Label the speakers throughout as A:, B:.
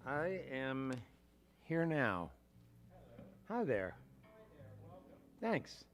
A: I am here now. Hi there. Thanks.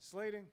B: Slating.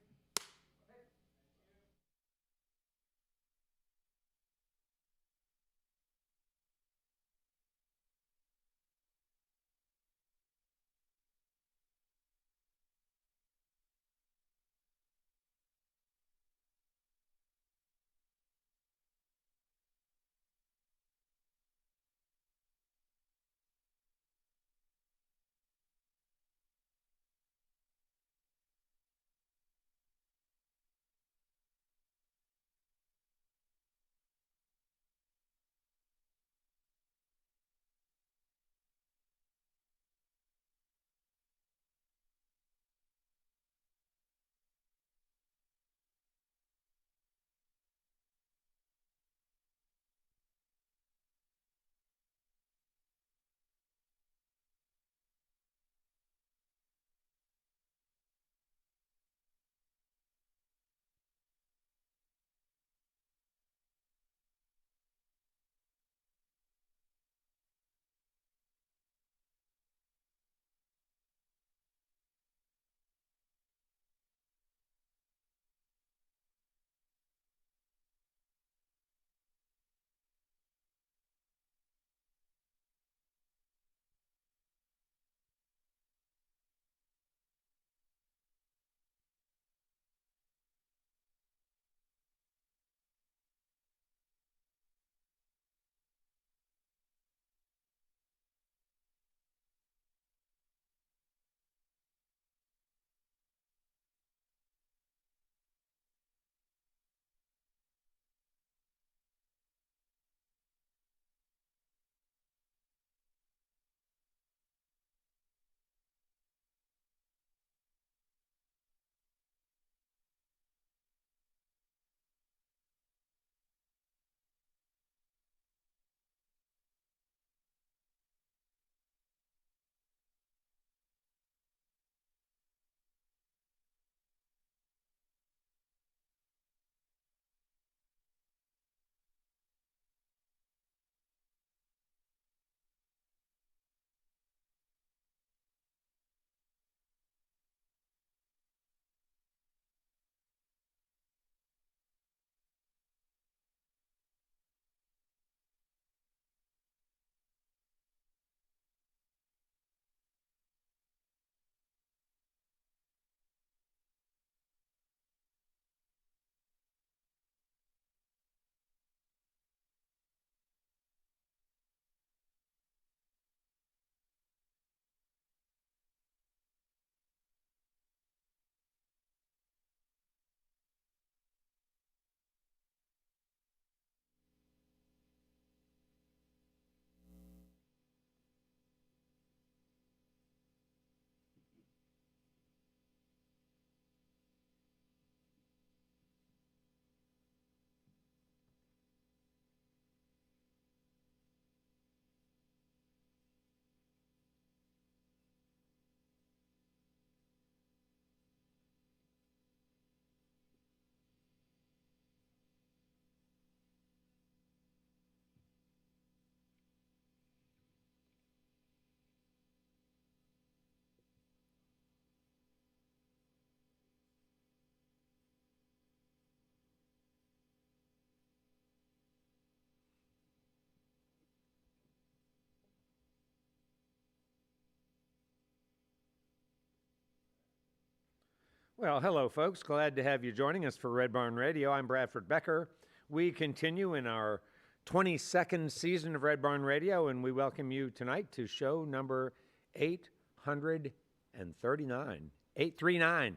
A: Well, hello, folks. Glad to have you joining us for Red Barn Radio. I'm Bradford Becker. We continue in our 22nd season of Red Barn Radio, and we welcome you tonight to show number 839. 839.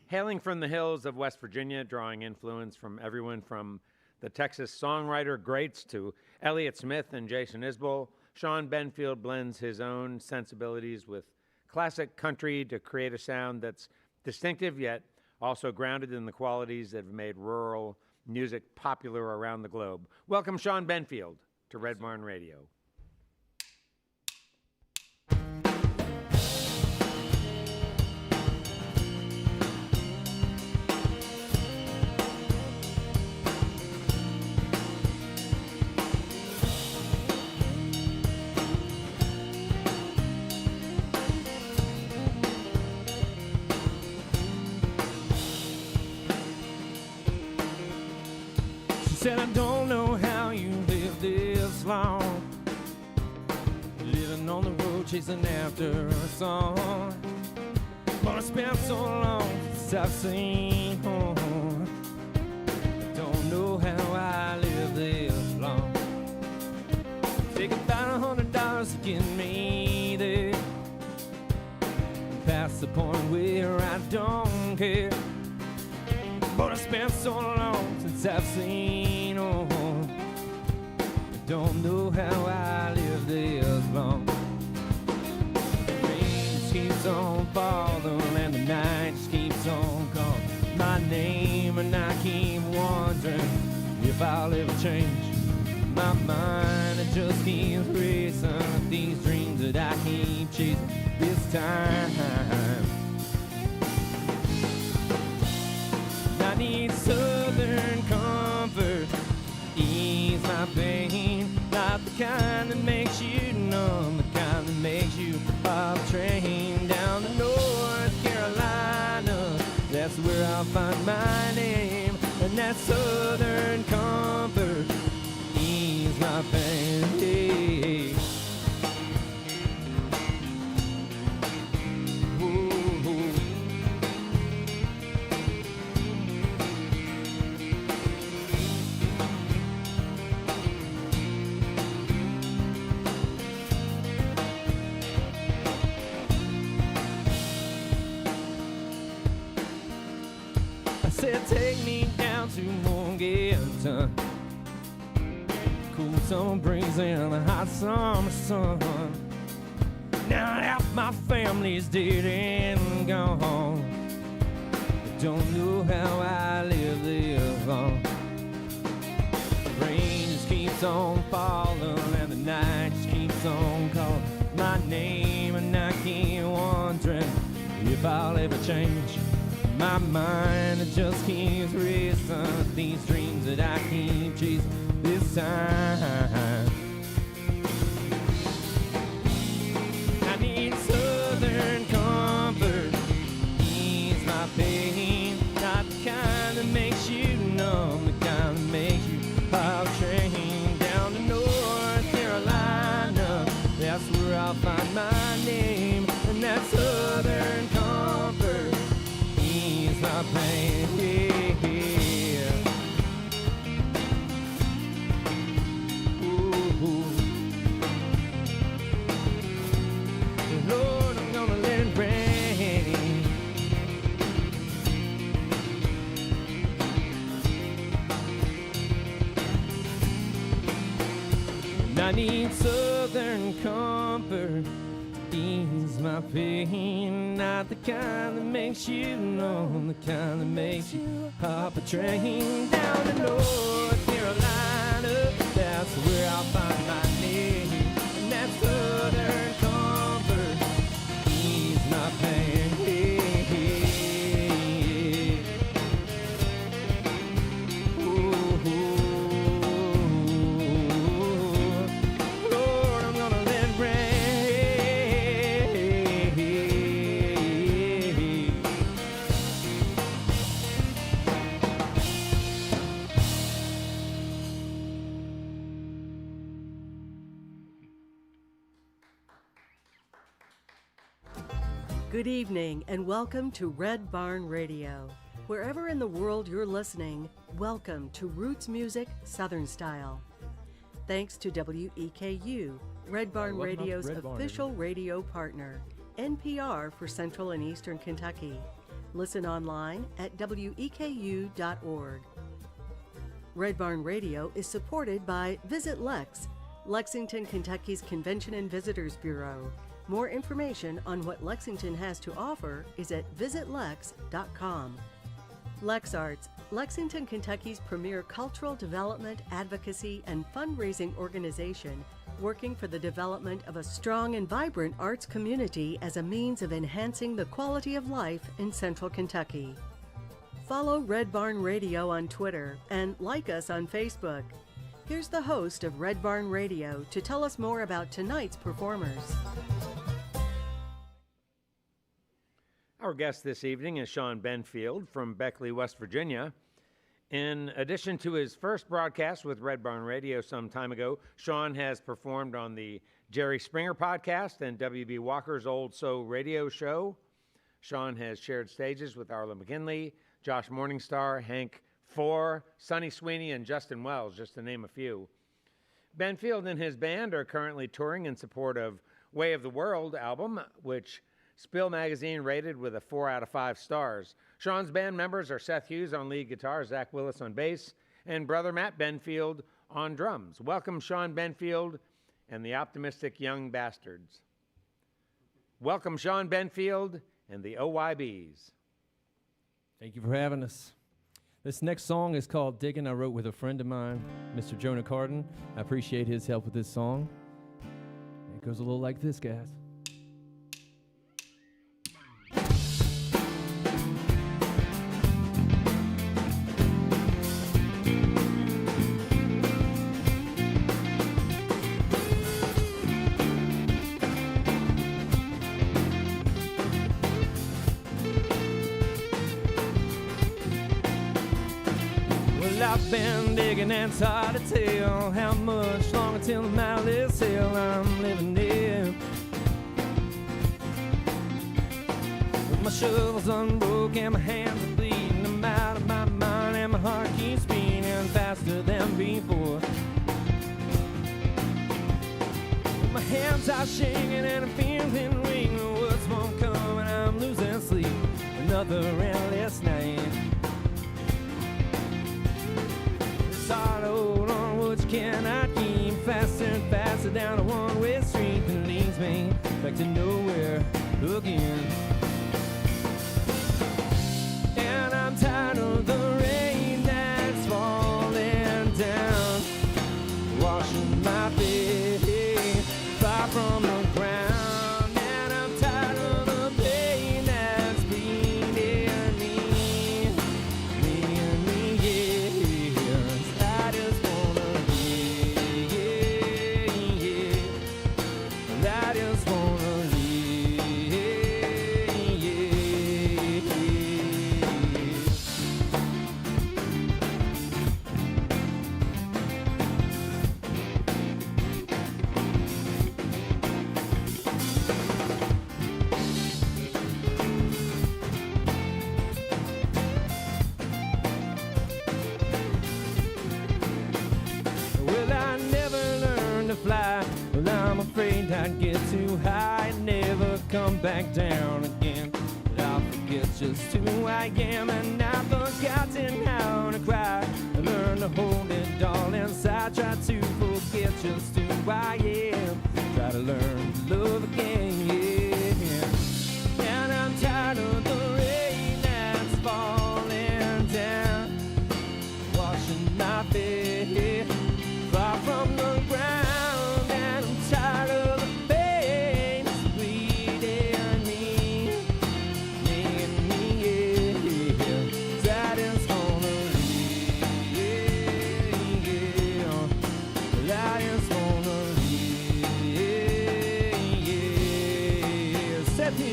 A: Hailing from the hills of West Virginia, drawing influence from everyone from the Texas songwriter greats to Elliott Smith and Jason Isbell, Shawn Benfield blends his own sensibilities with classic country to create a sound that's distinctive yet also grounded in the qualities that have made rural music popular around the globe. Welcome Shawn Benfield to Red Barn Radio.
B: Said I don't know how you live this long, living on the road chasing after a song. But I spent so long since I've seen home. Don't know how I live this long. Take about $100 to get me there, past the point where I don't care. But I spent so long since I've seen home. Don't know how I live this long. The rain just keeps on falling and the night just keeps on calling my name, and I keep wondering if I'll ever change. My mind, it just keeps racing with these dreams that I keep chasing this time. I need southern comfort, ease my pain, not the kind that makes you numb, the kind that makes you pop train down to North Carolina. That's where I'll find my name, and that southern comfort, ease my pain. Said take me down to Morningstar. Cool summer breeze and a hot summer sun. Now half my family's dead and gone. I don't know how I live this long. The rain just keeps on falling and the night just keeps on calling my name, and I keep wondering if I'll ever change. My mind, it just keeps racing these dreams that I keep chasing this time. I need southern comfort, ease my pain, not the kind that makes you numb, the kind that makes you pop train down to North Carolina. That's where I'll find my name, and that southern comfort, my pain, yeah. Ooh. Lord, I'm gonna let it rain. And I need southern comfort, ease my pain, not the kind that makes you numb, the kind that makes you pop a train down to North Carolina. That's where I'll find my name, and that southern comfort, ease my pain. Lord, I'm gonna let it rain.
C: Good evening and welcome to Red Barn Radio. Wherever in the world you're listening, welcome to Roots Music Southern Style. Thanks to WEKU, Red Barn Radio's official radio partner, NPR for Central and Eastern Kentucky. Listen online at weku.org. Red Barn Radio is supported by Visit Lex, Lexington, Kentucky's Convention and Visitors Bureau. More information on what Lexington has to offer is at visitlex.com. LexArts, Lexington, Kentucky's premier cultural development, advocacy, and fundraising organization, working for the development of a strong and vibrant arts community as a means of enhancing the quality of life in Central Kentucky. Follow Red Barn Radio on Twitter and like us on Facebook. Here's the host of Red Barn Radio to tell us more about tonight's performers.
A: Our guest this evening is Shawn Benfield from Beckley, West Virginia. In addition to his first broadcast with Red Barn Radio some time ago, Shawn has performed on the Jerry Springer podcast and W.B. Walker's Old So radio show. Shawn has shared stages with Arlo McKinley, Josh Morningstar, Hank Four, Sonny Sweeney, and Justin Wells, just to name a few. Benfield and his band are currently touring in support of Way of the World album, which Spill Magazine rated with a 4 out of 5 stars. Shawn's band members are Seth Hughes on lead guitar, Zach Willis on bass, and brother Matt Benfield on drums. Welcome, Shawn Benfield and the Optimistic Young Bastards. Welcome, Shawn Benfield and the OYBs.
B: Thank you for having us. This next song is called Diggin'. I wrote with a friend of mine, Mr. Jonah Carden. I appreciate his help with this song. It goes a little like this, guys. I've been digging and it's hard to tell how much longer till the mouth hill I'm living in. With my shovel's unbroken and my hands are bleeding, I'm out of my mind and my heart keeps beating faster than before. My hands are shaking and I'm feeling weak, the words won't come and I'm losing sleep. Another endless night. It's hard to hold on, which cannot keep faster and faster down a one-way street that leads me back to nowhere again. And I'm tired of the rain that's falling down, washing my feet far from the ground. And I'm tired of the pain that's bleeding me, yes. I just wanna live, I just wanna live, Well, I never learned to fly. Well, I'm afraid I'd get too high and never come back down again. But I'll forget just who I am, and I've forgotten how to cry. I learned to hold it all inside, try to forget just who I am. Try to learn to love again, yeah. And I'm tired of the rain that's falling down, washing my feet far from the ground. And I'm tired of the pain that's bleeding me, yeah. 'Cause I just wanna live, I just wanna live, Set me.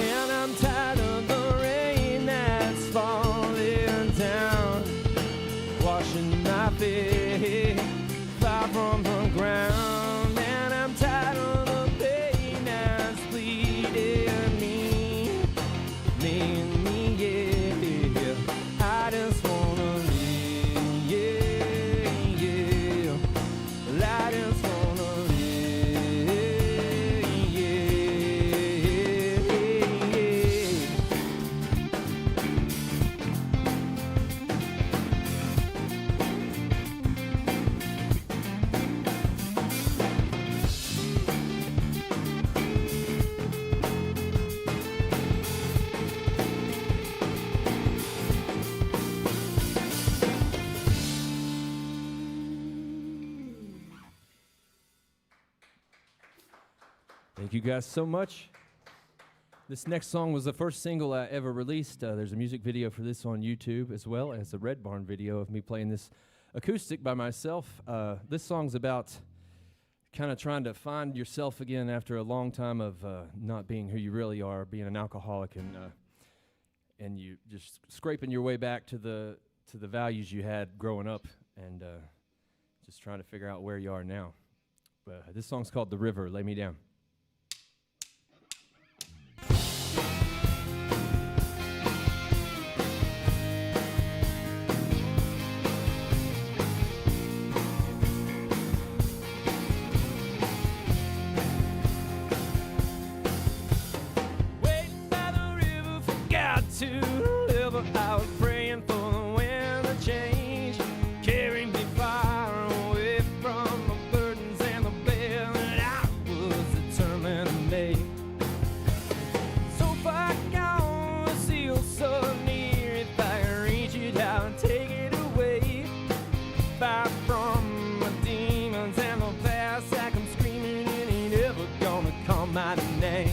B: And I'm tired of the rain that's falling down, washing my feet far from the ground. And I'm tired of the pain that's bleeding me, yeah. I just wanna live, yeah. I just wanna live, yeah. Thank you guys so much. This next song was the first single I ever released. There's a music video for this on YouTube, as well as a Red Barn video of me playing this acoustic by myself. This song's about kind of trying to find yourself again after a long time of not being who you really are, being an alcoholic, and you just scraping your way back to the values you had growing up, and just trying to figure out where you are now. This song's called "The River." Lay me down. To live, I was praying for the wind to change, carry me far away from the burdens and the bed that I was determined to make. So far gone, the seal so near. If I can reach it out and take it away, far from my demons and the past, I come screaming and ain't ever gonna call my name.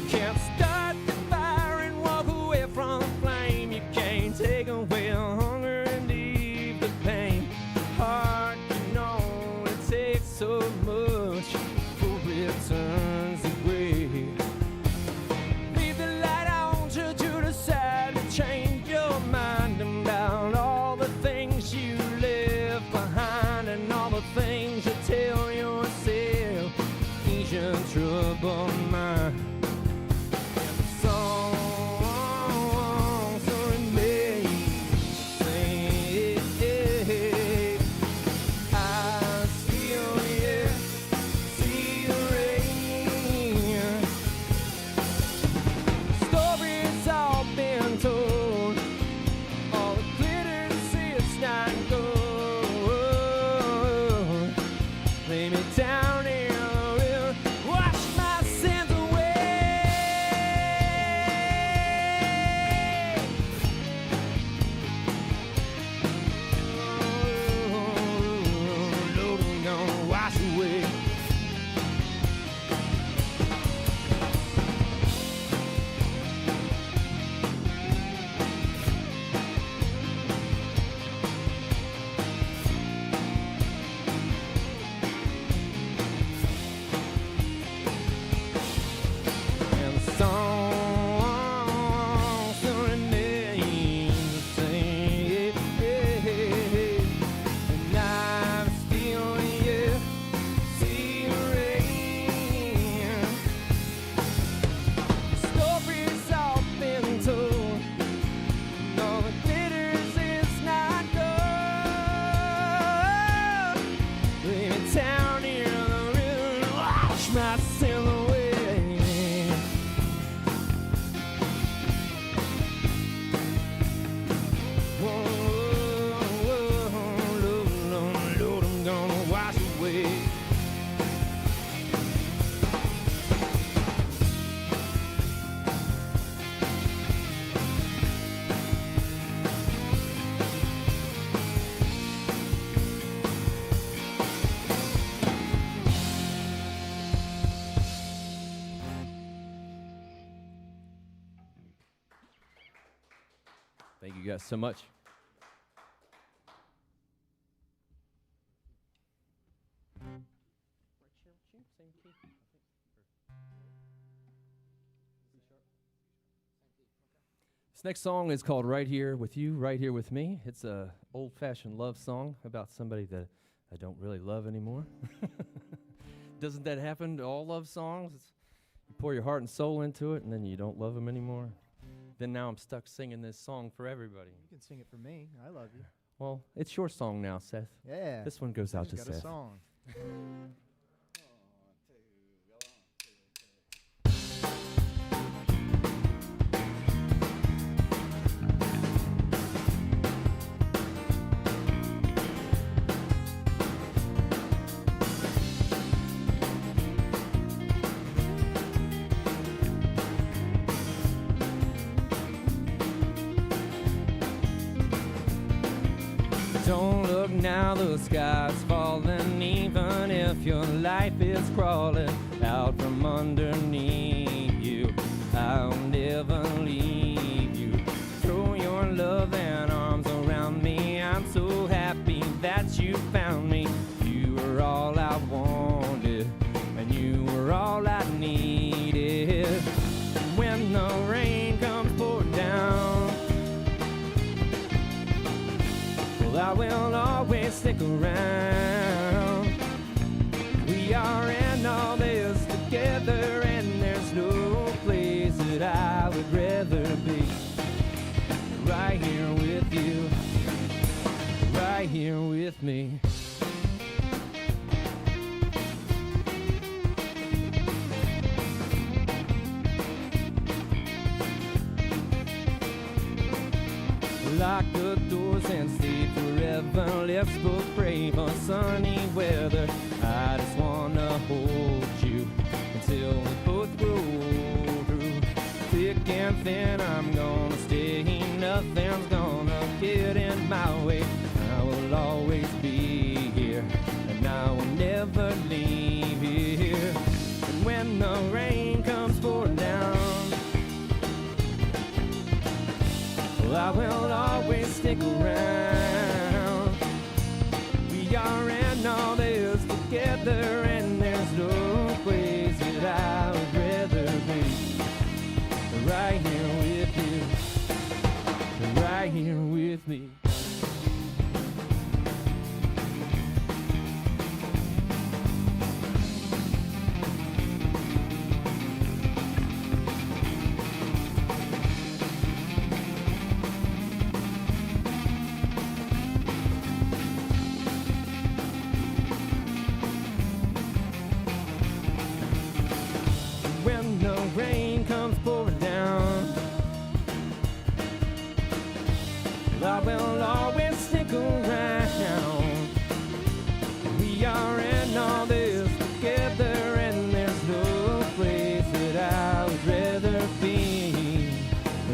B: Can't start the fire and walk away from the flame. You can't take away the hunger and leave the pain. Heart can only take so much before it turns to gray. Leave the light on till you decide to change your mind about all the things you left behind and all the things you tell yourself. Ease your troubled mind. Thank you guys so much. This next song is called "Right Here With You, Right Here With Me." It's a old-fashioned love song about somebody that I don't really love anymore. Doesn't that happen to all love songs? You pour your heart and soul into it, and then you don't love them anymore. Then now I'm stuck singing this song for everybody.
D: You can sing it for me. I love you.
B: Well, it's your song now, Seth.
D: Yeah.
B: This one goes out to
D: got
B: Seth.
D: a song.
B: Don't look now, the sky's falling. Even if your life is crawling out from underneath you, I'll never leave you. Throw your love and arms around me. I'm so happy that you found me. You were all I wanted, and you were all I needed. When the rain comes pouring down, I will always stick around. We are in all this together, and there's no place that I would rather be. Right here with you, right here with me. Lock the doors and stay forever. Let's both pray for sunny weather. I just wanna hold you until we both grow through. Thick and thin, I'm gonna stay. Nothing's gonna get in my way. I will always be here, and I will never leave here. And when the rain comes pouring down, I will always stick around. We are in all this together, and there's no place that I would rather be. Right here with you, right here with me. When the rain comes pouring down, I will always stick around. We are in all this together, and there's no place that I would rather be.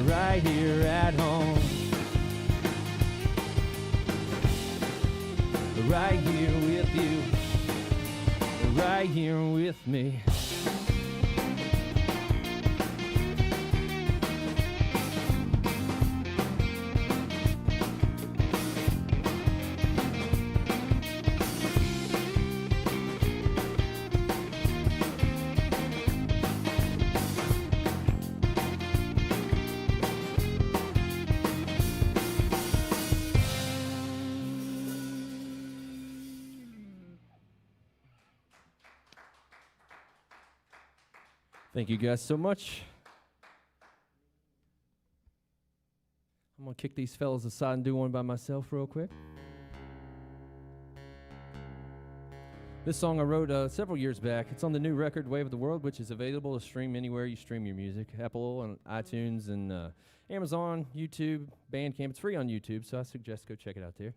B: Right here at home, right here with you, right here with me. Thank you guys so much. I'm going to kick these fellas aside and do one by myself real quick. This song I wrote several years back. It's on the new record, Wave of the World, which is available to stream anywhere you stream your music. Apple and iTunes and Amazon, YouTube, Bandcamp. It's free on YouTube, so I suggest go check it out there.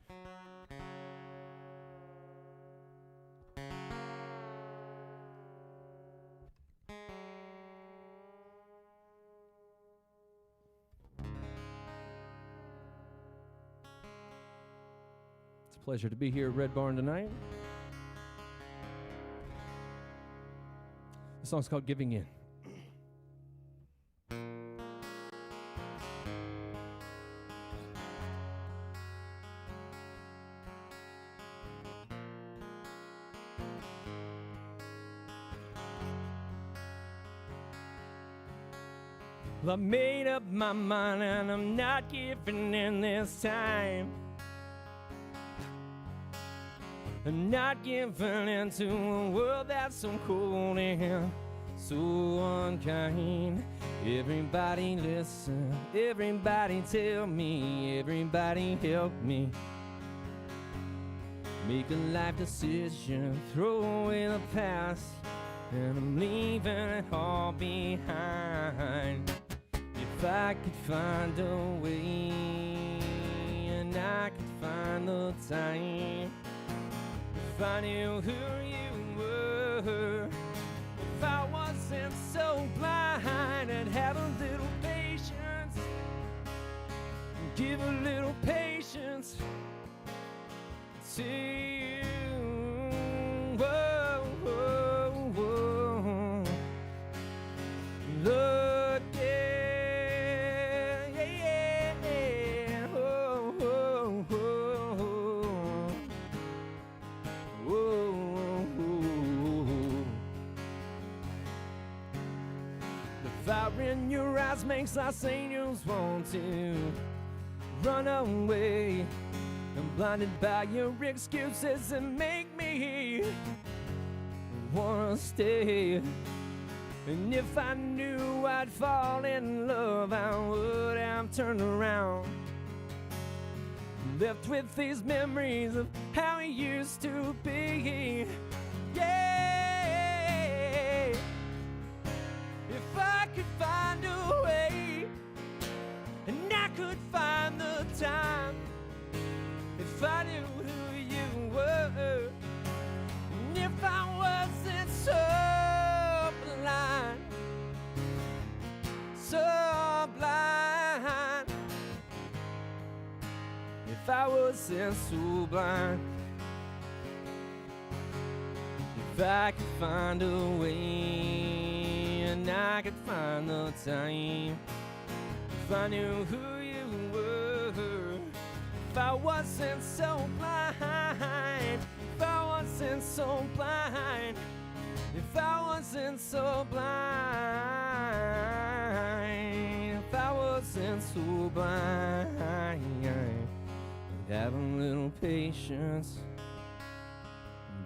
B: Pleasure to be here at Red Barn tonight. The song's called Giving In. Well, I made up my mind and I'm not giving in this time. I'm not giving in to a world that's so cold, and so unkind. Everybody listen, everybody tell me, everybody help me. Make a life decision, throw away the past, and I'm leaving it all behind. If I could find a way, and I could find the time, if I knew who you were, if I wasn't so blind, I'd have a little patience, give a little patience to you. Whoa, whoa, whoa. Look, yeah, yeah, yeah. Whoa, whoa, whoa. Whoa, whoa. The fire in your eyes makes us angels want to run away. I'm blinded by your excuses and make me wanna stay. And if I knew I'd fall in love, I would have turned around, left with these memories of how it used to be. Yeah, if I could find a way, and I could find the time, if I knew who you were, and if I wasn't so blind, so blind, if I wasn't so blind, if I could find a way, and I could find the time, if I knew who you were, if I wasn't so blind, if I wasn't so blind, if I wasn't so blind, if I wasn't so blind, have a little patience,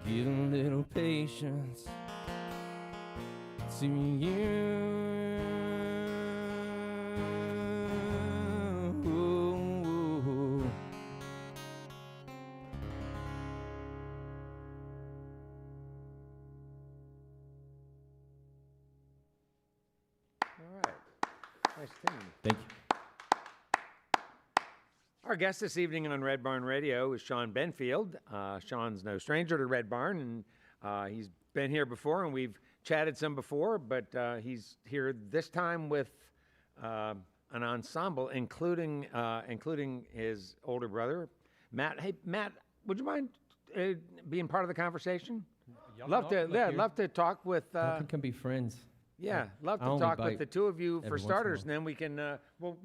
B: give a little patience to you.
A: Nice tune.
B: Thank you.
A: Our guest this evening on Red Barn Radio is Shawn Benfield. Shawn's no stranger to Red Barn, and he's been here before, and we've chatted some before, but he's here this time with an ensemble, including his older brother, Matt. Hey, Matt, would you mind being part of the conversation? Love to talk with.
B: We can be friends.
A: Yeah, love
B: I
A: to
B: only
A: talk with
B: bite
A: the two of you for
B: every once in a
A: starters,
B: while.
A: and then we can we'll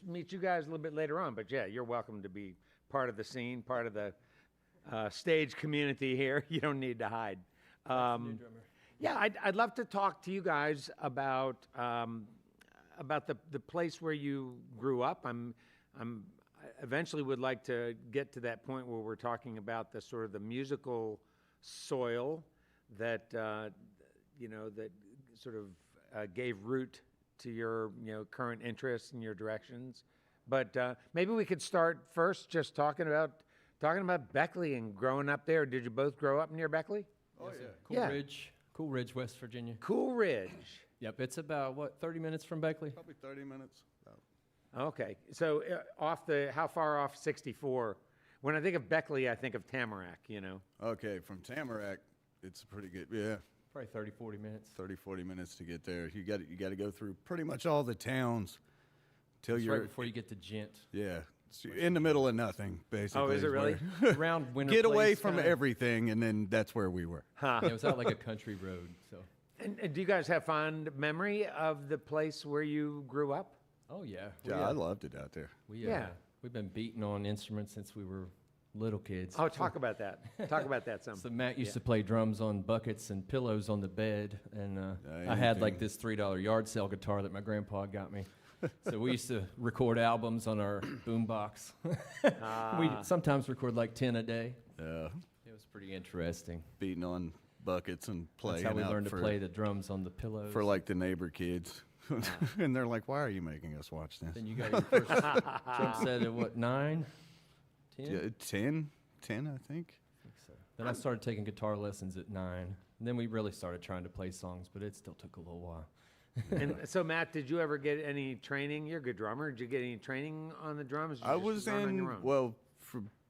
A: meet you guys a little bit later on. But yeah, you're welcome to be part of the scene, part of the stage community here. You don't need to hide. Yeah, I'd love to talk to you guys about the place where you grew up. I eventually would like to get to that point where we're talking about the sort of the musical soil that that sort of gave root to your current interests and your directions. But maybe we could start first just talking about Beckley and growing up there. Did you both grow up near Beckley?
D: Oh,
A: Yeah.
B: Cool Ridge, West Virginia.
A: Cool Ridge.
B: Yep, it's about 30 minutes from Beckley.
E: Probably 30 minutes.
A: Okay, so how far off 64? When I think of Beckley, I think of Tamarack.
E: Okay, from Tamarack, it's pretty good. Yeah,
B: Probably 30, 40 minutes.
E: 30, 40 minutes to get there. You got to go through pretty much all the towns till
B: It's
E: you're
B: right before you get to Gent.
E: yeah, it's in the middle of nothing basically.
A: Oh, is it really?
B: Around Winter
E: Get away
B: Place,
E: from
B: kinda.
E: everything, and then that's where we were.
B: Yeah, it was out like a country road. So.
A: And do you guys have fond memory of the place where you grew up?
B: Oh yeah.
E: Yeah, I loved it out there.
A: Yeah.
B: We've been beating on instruments since we were little kids.
A: Oh, talk about that. Talk about that some.
B: So Matt used to play drums on buckets and pillows on the bed, and I had like this $3 yard sale guitar that my grandpa got me. So we used to record albums on our boombox. We sometimes record like 10 a day.
E: Yeah,
B: It was pretty interesting.
E: beating on buckets and playing
B: That's how we
E: out
B: learned to
E: for,
B: play the drums on the pillows.
E: for like the neighbor kids. And they're like, why are you making us watch this?
B: Then you got your first drum set at what, 9? 10?
E: Yeah, 10, I think.
B: So. Then I started taking guitar lessons at 9. And then we really started trying to play songs, but it still took a little while.
A: And so, Matt, did you ever get any training? You're a good drummer. Did you get any training on the drums? Or
E: I
A: just
E: was
A: learn on
E: in,
A: your own?
E: well,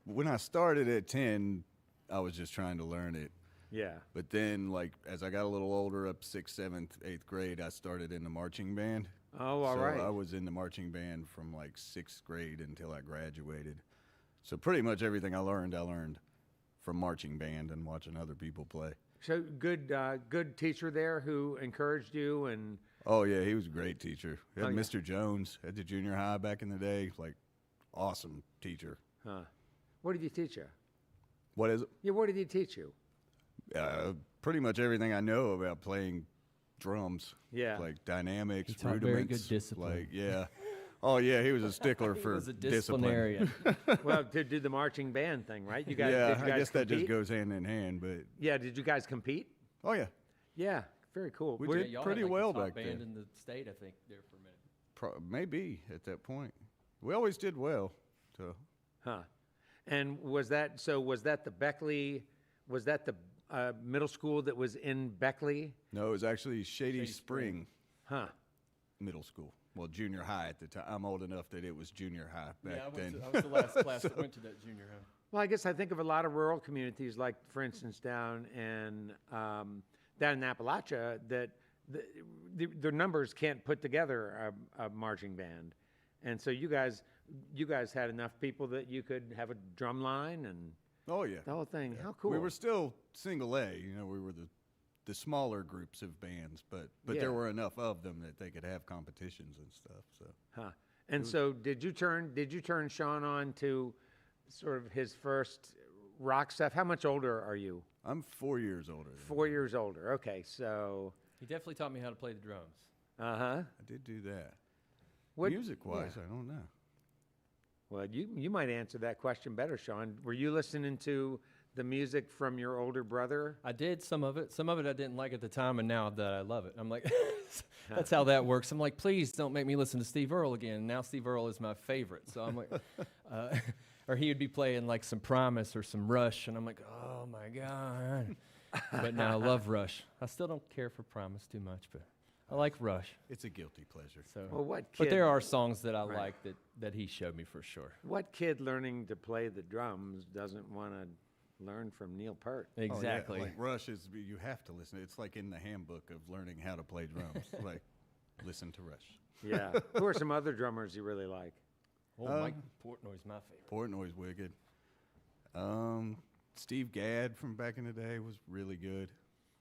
E: when I started at 10, I was just trying to learn it.
A: Yeah.
E: But then, like, as I got a little older, up 6th, 7th, 8th grade, I started in the marching band.
A: Oh, all
E: so
A: right.
E: I was in the marching band from, like, 6th grade until I graduated. So pretty much everything I learned from marching band and watching other people play.
A: So good teacher there who encouraged you and.
E: Oh, yeah, he was a great teacher. We had
A: Oh, yeah.
E: Mr. Jones at the junior high back in the day, like, awesome teacher.
A: Huh. What did he teach you?
E: What is it?
A: Yeah, what did he teach you?
E: Pretty much everything I know about playing drums.
A: Yeah.
E: Like dynamics,
B: He taught
E: rudiments.
B: very good discipline.
E: Like, yeah. Oh, yeah, he was a stickler
B: He
E: for
B: was a
E: discipline.
B: disciplinarian.
A: Well, to do the marching band thing, right? You guys,
E: Yeah,
A: did you guys
E: I guess that just
A: compete?
E: goes hand in hand, but
A: Yeah, did you guys compete?
E: oh, yeah.
A: Yeah, very cool.
E: We
A: Where-
E: did
B: Y'all
E: pretty
B: had, like,
E: well
B: the top
E: back
B: band
E: then.
B: in the state, I think, there for a minute.
E: Maybe at that point. We always did well. So
A: Huh. And was that the Beckley, was that the middle school that was in Beckley?
E: no, it was actually Shady
B: Shady
E: Spring
A: Huh.
E: Middle School. Well, junior high at the time. I'm old enough that it was junior high back then.
B: I was the last class that went to that junior high.
A: Well, I guess I think of a lot of rural communities, like, for instance, down in Appalachia, that their numbers can't put together a marching band, and so you guys had enough people that you could have a drum line and
E: Oh, yeah.
A: the whole thing. How cool!
E: We were still single A. You know, we were the smaller groups of bands, but
A: Yeah.
E: there were enough of them that they could have competitions and stuff. So
A: Huh. And so did you turn Shawn on to sort of his first rock stuff? How much older are you?
E: I'm 4 years older. Than
A: 4 years older. Okay, so
B: He definitely taught me how to play the drums.
A: uh-huh.
E: I did do that.
A: What
E: Music-wise,
A: yeah.
E: I don't know.
A: Well, you might answer that question better, Shawn. Were you listening to the music from your older brother?
B: I did some of it. Some of it I didn't like at the time, and now that I love it, I'm like, that's how that works. I'm like, please don't make me listen to Steve Earle again. Now Steve Earle is my favorite. So I'm like, or he would be playing like some Primus or some Rush, and I'm like, oh my God. But now I love Rush. I still don't care for Primus too much, but I like Rush.
E: It's a guilty pleasure.
B: So,
A: Well, what kid?
B: but there are songs that I
A: Right.
B: like that he showed me for sure.
A: What kid learning to play the drums doesn't want to learn from Neil Peart?
E: Oh, yeah,
B: Exactly.
E: like Rush is, you have to listen. It's like in the handbook of learning how to play drums. Like, listen to Rush.
A: Yeah. Who are some other drummers you really like?
B: Mike Portnoy's my favorite.
E: Portnoy's wicked. Steve Gadd from back in the day was really good.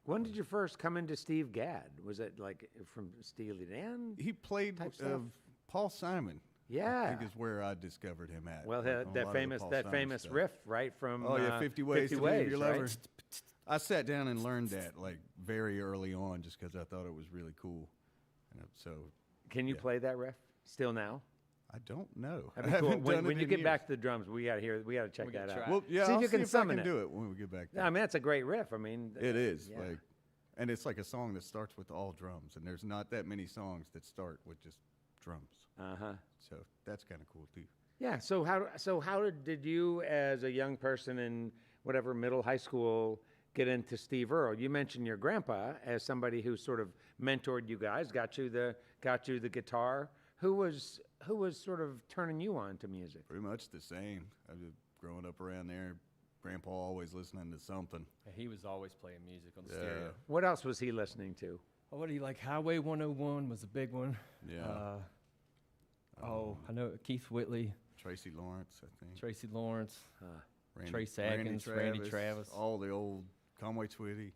A: When did you first come into Steve Gadd? Was it like from Steely Dan?
E: He played
A: Type stuff?
E: Paul Simon. I
A: Yeah.
E: think is where I discovered him at.
A: Well,
E: like, on a lot
A: that
E: of the
A: famous
E: Paul
A: that
E: Simon
A: famous
E: stuff.
A: riff, right from
E: Oh yeah, 50 ways
A: 50
E: to
A: ways,
E: leave your
A: right?
E: lover. I sat down and learned that like very early on, just because I thought it was really cool. And so
A: Can you
E: Yeah.
A: play that riff still now?
E: I don't know.
A: That'd
E: I
A: be cool.
E: haven't
A: When,
E: done
A: when
E: it
A: you
E: in
A: get
E: years.
A: back to the drums, we got to check
B: We
A: that
B: gotta
A: out.
B: try.
E: Well, yeah,
A: See if
E: I'll
A: you can
E: if I
A: summon
E: can
A: it.
E: do it when we get back there.
A: Yeah, I mean, that's a great riff. I mean,
E: It is
A: yeah.
E: like, and it's like a song that starts with all drums, and there's not that many songs that start with just drums.
A: Uh-huh.
E: So that's kind of cool too.
A: Yeah. So how did you, as a young person in whatever middle high school, get into Steve Earle? You mentioned your grandpa as somebody who sort of mentored you guys, got you the guitar. Who was sort of turning you on to music?
E: Pretty much the same. I was growing up around there. Grandpa always listening to something.
B: Yeah, he was always playing music on the
E: Yeah.
B: stereo.
A: What else was he listening to?
B: Oh, what do you like? Highway 101 was a big one.
E: Yeah.
B: I know Keith Whitley,
E: Tracy Lawrence, I think.
B: Tracy Lawrence. Trace
E: Randy
B: Atkins, Randy Travis.
E: all the old Conway Twitty,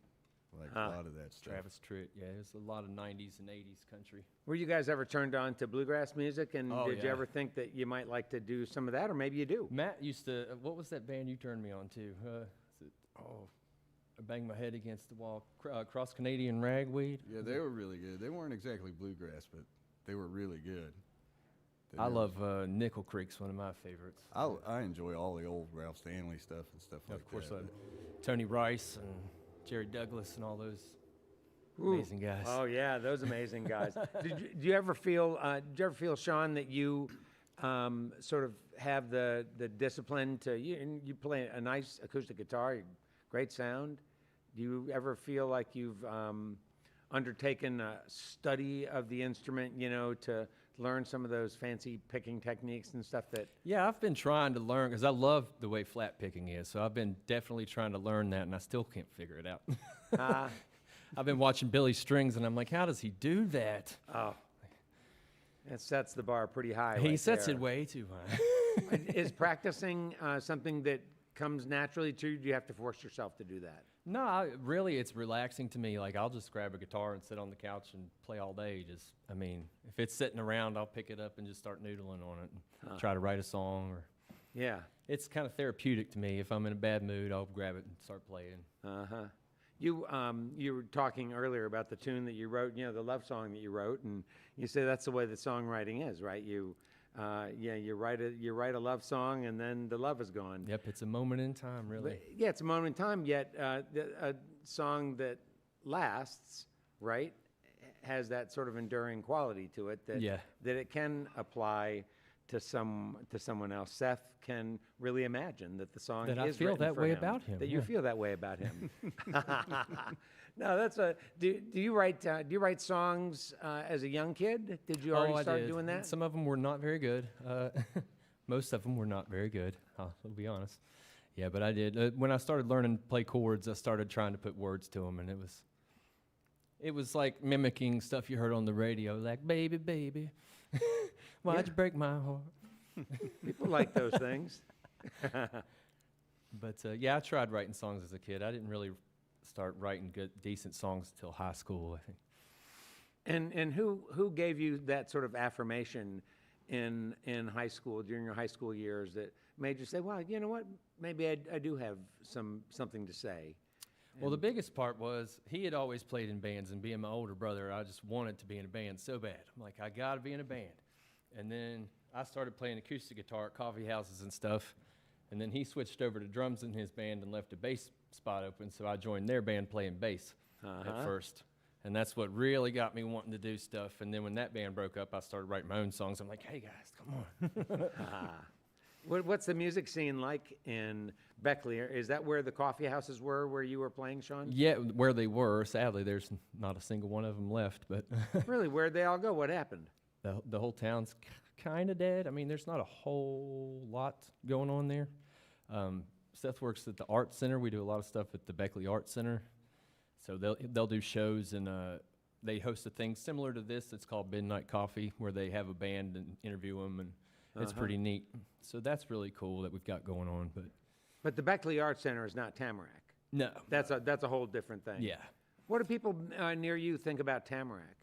E: like
A: Huh.
E: a lot of that stuff.
B: Travis Tritt, yeah, there's a lot of 90s and 80s country.
A: Were you guys ever turned on to bluegrass music? And
B: Oh,
A: did you
B: yeah.
A: ever think that you might like to do some of that, or maybe you do?
B: Matt used to, what was that band you turned me on to? I banged my head against the wall. Cross Canadian Ragweed.
E: Yeah, they were really good. They weren't exactly bluegrass, but they were really good.
B: I love Nickel Creek's one of my favorites.
E: I enjoy all the old Ralph Stanley stuff and stuff like
B: Of course,
E: that.
B: Tony Rice and Jerry Douglas and all those
A: Ooh.
B: amazing guys.
A: Oh yeah, those amazing guys. Do you ever feel? Did you ever feel, Shawn, that you sort of have the discipline to you play a nice acoustic guitar, great sound? Do you ever feel like you've undertaken a study of the instrument, to learn some of those fancy picking techniques and stuff that?
B: Yeah, I've been trying to learn because I love the way flat picking is. So I've been definitely trying to learn that, and I still can't figure it out. I've been watching Billy Strings, and I'm like, how does he do that?
A: Oh, it sets the bar pretty high.
B: He
A: right
B: sets
A: there.
B: it way too high.
A: Is practicing something that comes naturally to you? Do you have to force yourself to do that?
B: No, really, it's relaxing to me. Like, I'll just grab a guitar and sit on the couch and play all day. If it's sitting around, I'll pick it up and just start noodling on it and try to write a song. Or
A: Yeah.
B: it's kind of therapeutic to me. If I'm in a bad mood, I'll grab it and start playing.
A: Uh-huh. You were talking earlier about the tune that you wrote, the love song that you wrote, and you say that's the way that songwriting is, right? You write a love song, and then the love is gone.
B: Yep, it's a moment in time, really.
A: But, yeah, it's a moment in time. Yet a song that lasts, right, has that sort of enduring quality to it that it can apply to someone else. Seth can really imagine that the song
B: That I
A: is
B: feel
A: written
B: that
A: for
B: way
A: him,
B: about him,
A: That you
B: yeah.
A: feel that way about him. No, that's a. Do you write songs as a young kid? Did you already
B: I
A: start
B: did.
A: doing that?
B: Some of them were not very good. Most of them were not very good. I'll be honest. Yeah, but I did. When I started learning to play chords, I started trying to put words to them, and it was like mimicking stuff you heard on the radio, like "Baby, baby, why'd you break my heart?"
A: People like those things.
B: But yeah, I tried writing songs as a kid. I didn't really start writing decent songs until high school, I think.
A: And who gave you that sort of affirmation in high school, during your high school years, that made you say, well, you know what, maybe I do have something to say?
B: Well, the biggest part was he had always played in bands, and being my older brother, I just wanted to be in a band so bad. I'm like, I got to be in a band. And then I started playing acoustic guitar at coffee houses and stuff, and then he switched over to drums in his band and left a bass spot open, so I joined their band playing bass at first. And that's what really got me wanting to do stuff. And then when that band broke up, I started writing my own songs. I'm like, hey, guys, come on.
A: What's the music scene like in Beckley? Is that where the coffee houses were, where you were playing, Shawn?
B: Yeah, where they were. Sadly, there's not a single one of them left. But
A: Really, where'd they all go? What happened?
B: the whole town's kind of dead. I mean, there's not a whole lot going on there. Seth works at the Art Center. We do a lot of stuff at the Beckley Art Center. So they'll do shows, and they host a thing similar to this. It's called Midnight Coffee, where they have a band and interview them, and it's pretty neat. So that's really cool that we've got going on.
A: But the Beckley Art Center is not Tamarack.
B: No,
A: That's a whole different thing.
B: yeah,
A: What do people near you think about Tamarack?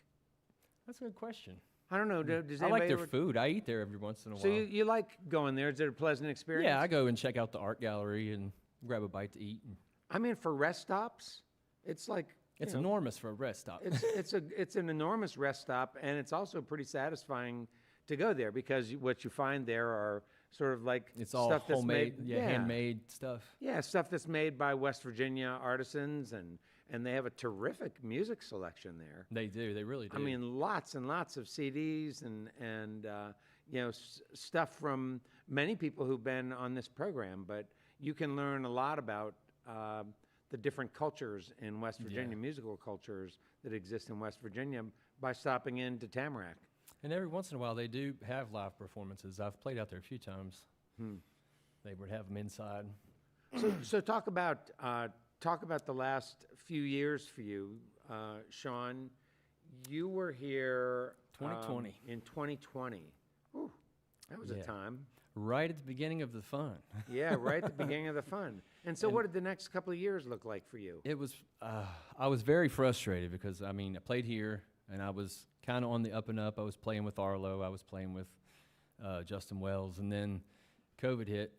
B: that's a good question.
A: I don't know. Does
B: I like
A: anybody
B: their
A: ever-
B: food. I eat there every once in a
A: So
B: while.
A: you like going there? Is it a pleasant experience?
B: Yeah, I go and check out the art gallery and grab a bite to eat. And
A: I mean, for rest stops, it's like
B: it's
A: you know,
B: enormous for a rest stop.
A: it's an enormous rest stop, and it's also pretty satisfying to go there because what you find there are sort of like
B: It's all
A: stuff that's
B: homemade,
A: made,
B: handmade stuff.
A: Yeah, stuff that's made by West Virginia artisans, and they have a terrific music selection there.
B: They do. They really do.
A: I mean, lots and lots of CDs and stuff from many people who've been on this program. But you can learn a lot about the different cultures in West Virginia, musical cultures that exist in West Virginia, by stopping into Tamarack.
B: And every once in a while, they do have live performances. I've played out there a few times. They would have them inside.
A: So talk about the last few years for you, Shawn. You were here
B: 2020.
A: In 2020. Ooh, that was a
B: Yeah.
A: time.
B: Right at the beginning of the fun.
A: Yeah, right at the beginning of the fun. And so what did the next couple of years look like for you?
B: It was, I was very frustrated because, I mean, I played here, and I was kind of on the up and up. I was playing with Arlo. I was playing with Justin Wells. And then COVID hit,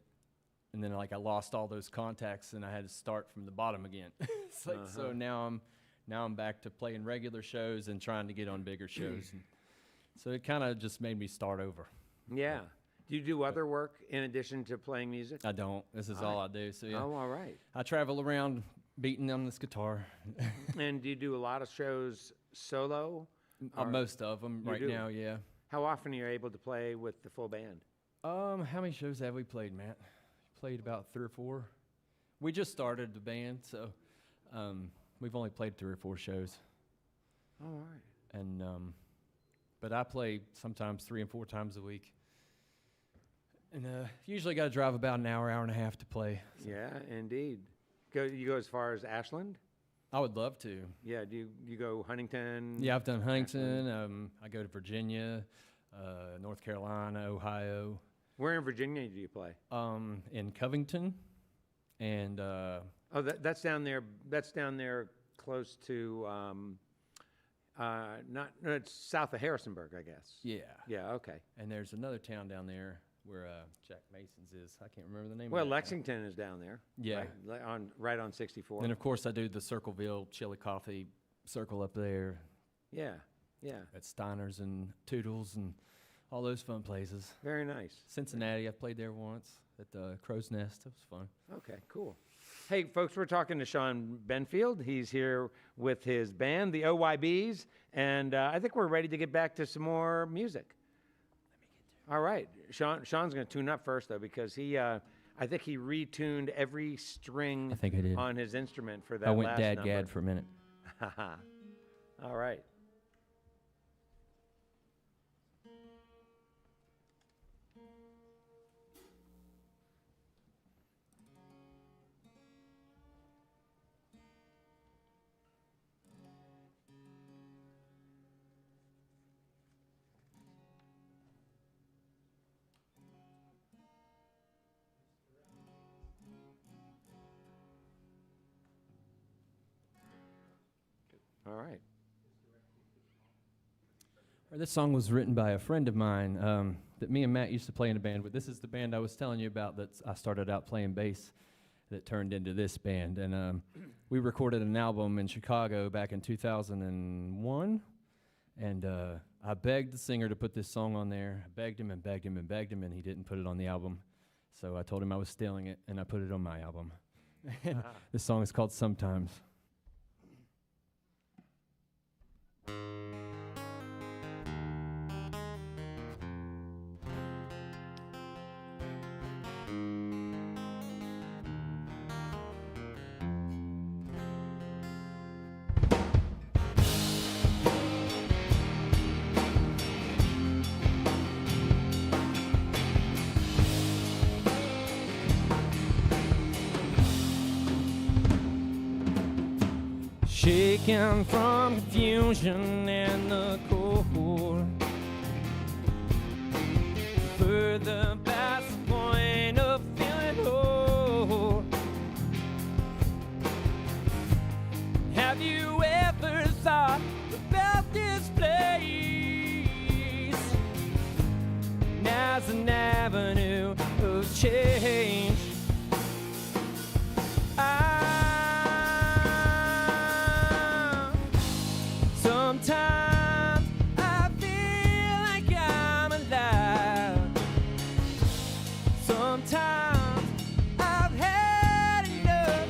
B: and then, like, I lost all those contacts, and I had to start from the bottom again. It's like, so now I'm back to playing regular shows and trying to get on bigger shows. And so it kind of just made me start over.
A: Yeah. Do you do other work in addition to playing music?
B: I don't. This is all I do. So, yeah.
A: Oh, all right.
B: I travel around beating on this guitar.
A: And do you do a lot of shows solo? Or
B: Most of them
A: You
B: right
A: do?
B: now, yeah.
A: How often are you able to play with the full band?
B: How many shows have we played, Matt? Played about 3 or 4. We just started the band, so we've only played 3 or 4 shows.
A: All right.
B: And but I play sometimes 3 and 4 times a week. And usually got to drive about an hour, hour and a half to play. So
A: Yeah, indeed. You go as far as Ashland?
B: I would love to.
A: Yeah, do you go Huntington?
B: Yeah, I've done Huntington. I go to Virginia, North Carolina, Ohio,
A: Where in Virginia do you play?
B: in Covington, and
A: Oh, that's down there. That's down there close to, no, it's south of Harrisonburg, I guess.
B: yeah.
A: Yeah, okay.
B: And there's another town down there where Jack Mason's is. I can't remember the name
A: Well,
B: of it.
A: Lexington is down there.
B: Yeah.
A: Right on 64.
B: And of course, I do the Circleville Chili Coffee Circle up there
A: Yeah, yeah.
B: at Steiner's and Toodles and all those fun places.
A: Very nice.
B: Cincinnati, I've played there once at the Crow's Nest. It was fun.
A: Okay, cool. Hey, folks, we're talking to Shawn Benfield. He's here with his band, the OYBs, and I think we're ready to get back to some more music. All right. Shawn's going to tune up first, though, because I think he retuned every string
B: I think I did.
A: on his instrument for that
B: I went
A: last
B: dad
A: number.
B: gad for a minute.
A: All right. All right.
B: This song was written by a friend of mine that me and Matt used to play in a band with. This is the band I was telling you about that I started out playing bass that turned into this band. And we recorded an album in Chicago back in 2001. And I begged the singer to put this song on there. I begged him and begged him and begged him, and he didn't put it on the album. So I told him I was stealing it, and I put it on my album. This song is called Sometimes. Shaken from confusion and the cold, further past the point of feeling whole. Have you ever thought about this place as an avenue of change? Sometimes I feel like I'm alive. Sometimes I've had enough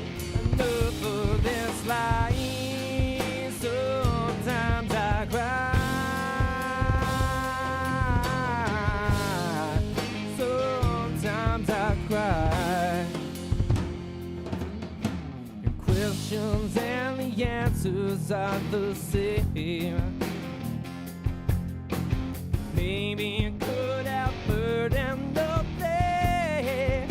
B: of this life. Sometimes I cry. Sometimes I cry. And questions and the answers are the same. Maybe it could have burdened the day.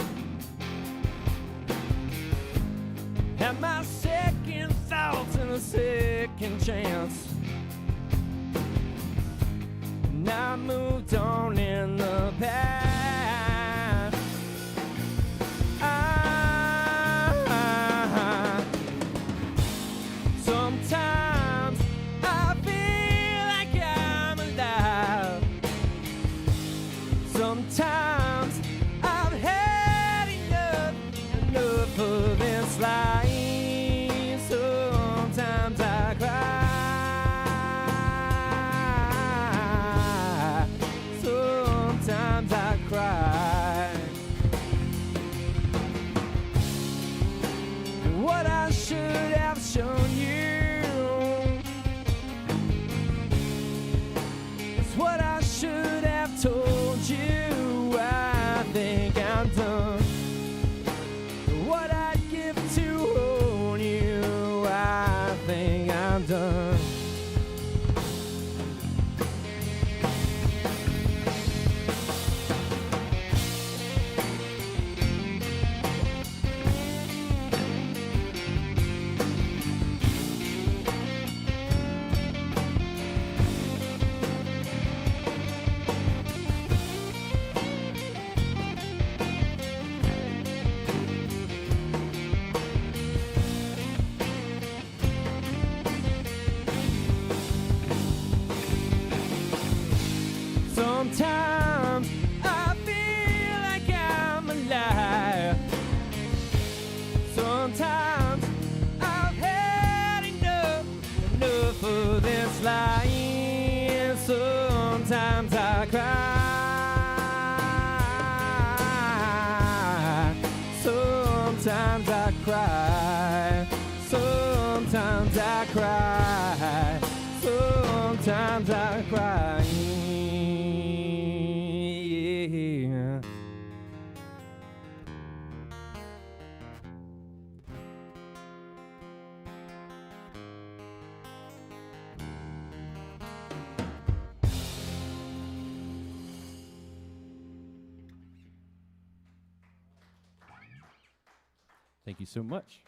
B: Have my second thoughts and a second chance. And I moved on in the past. Sometimes I feel like I'm alive. Sometimes I've had enough of this life. Sometimes I cry. Sometimes I feel like I'm alive. Sometimes I've had enough of this lying. Sometimes I cry. Sometimes I cry. Sometimes I cry. Sometimes I cry. Yeah. Thank you so much.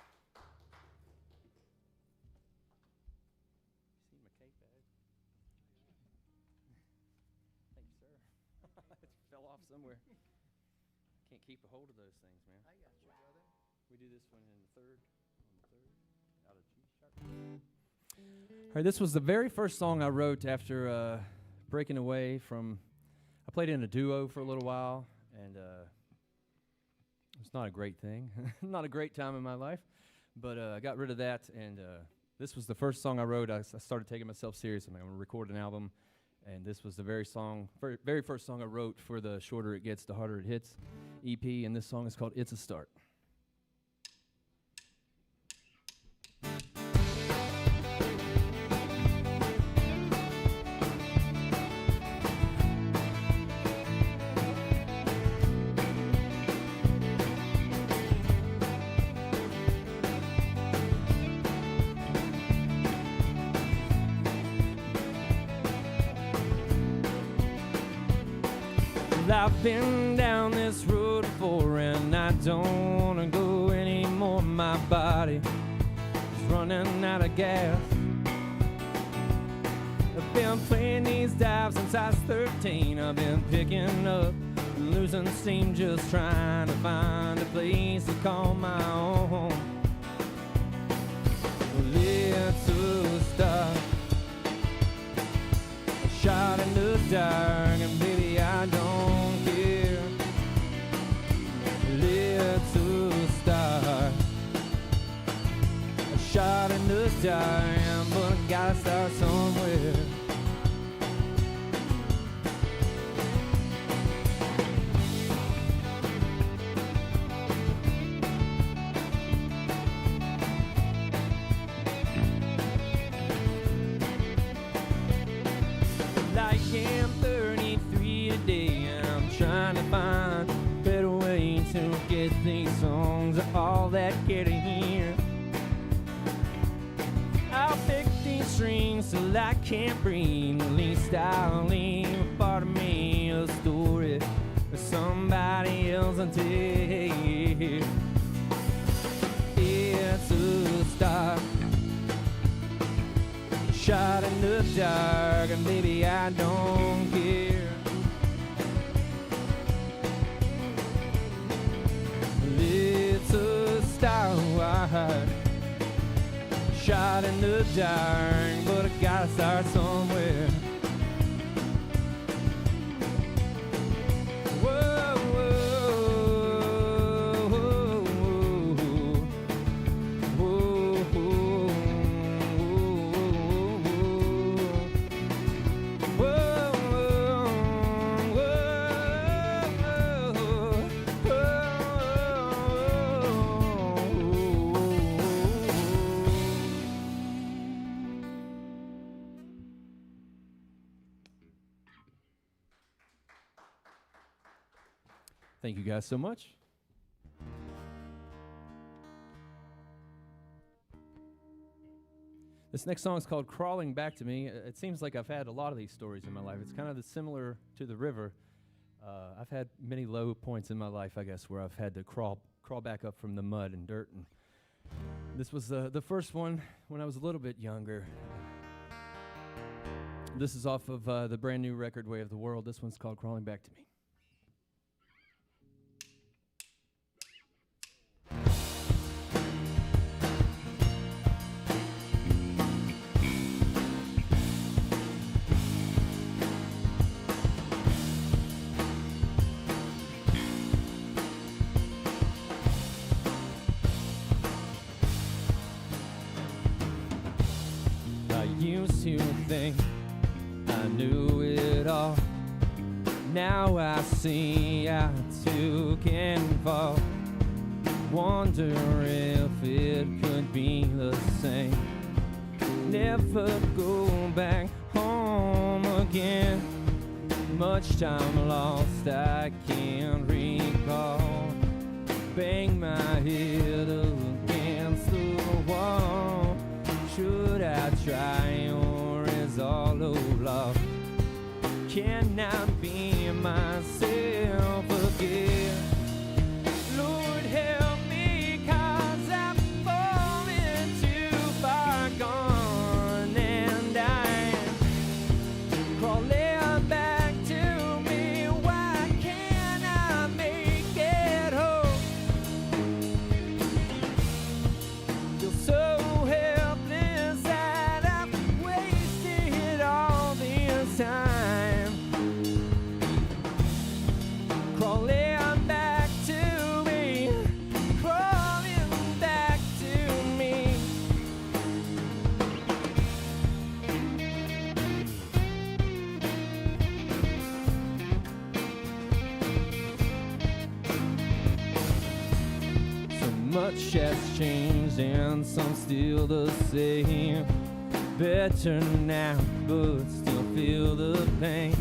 B: Thanks, sir. It fell off somewhere. Can't keep a hold of those things, man.
D: I got you, brother.
B: We do this one in the third, out of G sharp. All right, this was the very first song I wrote after breaking away from. I played in a duo for a little while, and it's not a great thing, not a great time in my life, but I got rid of that, and this was the first song I wrote. I started taking myself serious. I'm going to record an album, and this was the very first song I wrote for the Shorter It Gets, the Harder It Hits EP, and this song is called It's a Start. I've been down this road before and I don't want to go anymore. My body is running out of gas. I've been playing these dives since I was 13. I've been picking up and losing steam, just trying to find a place to call my own. Well, it's a start, a shot in the dark, and baby, I don't. To start a shot in the dark, but I gotta start somewhere. Like I'm 33 today, and I'm trying to find a better way to get these songs all that get in here. I'll pick these strings till I can't breathe. At least I'll leave a part of me, a story for somebody else to tell. It's a start, shot in the dark, and baby, I don't care. It's a start, shot in the dark, but I gotta start somewhere. Whoa, whoa, whoa, whoa, whoa, Thank you guys so much. This next song is called Crawling Back to Me. It seems like I've had a lot of these stories in my life. It's kind of similar to the river. I've had many low points in my life, I guess, where I've had to crawl back up from the mud and dirt. And this was the first one when I was a little bit younger. This is off of the brand new record, Way of the World. This one's called Crawling Back to Me. Used to think I knew it all. Now I see I too can fall. Wonder if it could be the same. Never go back home again. Much time lost I can't recall. Bang my head against the wall. Should I try or is all lost? Can I be myself again? Lord help me, 'cause I'm falling too far gone, and I'm crawling back to me. Why can't I make it home? Feel so helpless that I've wasted all this time. Crawling back to me, crawling back to me. So much has changed and some still the same. Better now, but still feel the pain.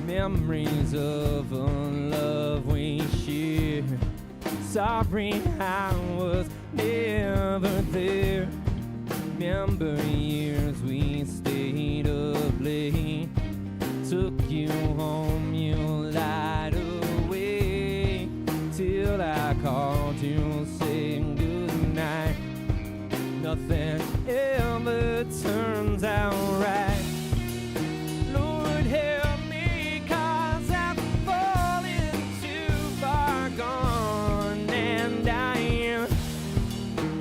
B: Memories of a love we shared. Sorry I was never there. Remember years we stayed up late. Took you home, you lied away. Till I called you saying goodnight. Nothing ever turns out right. Lord help me, 'cause I'm falling too far gone, and I am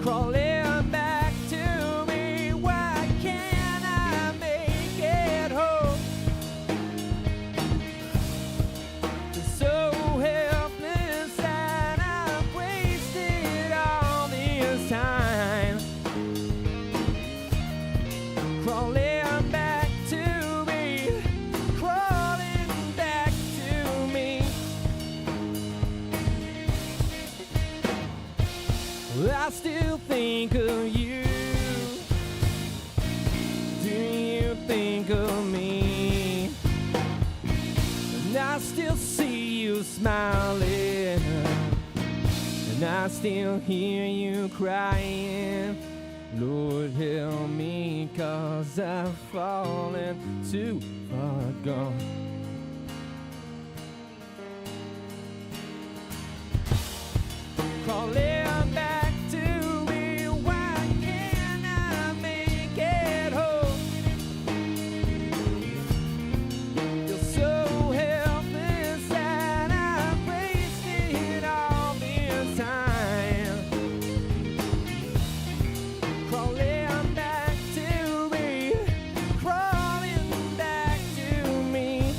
B: crawling back to me. Why can't I make it home? So helpless that I've wasted all this time. Crawling back to me, crawling back to me. I still think of you. Do you think of me? And I still see you smiling, and I still hear you crying. Lord help me, 'cause I've fallen too far gone. Crawling back to me, why can't I make it home? Feel so helpless that I've wasted all this time. Crawling back to me, crawling back to me.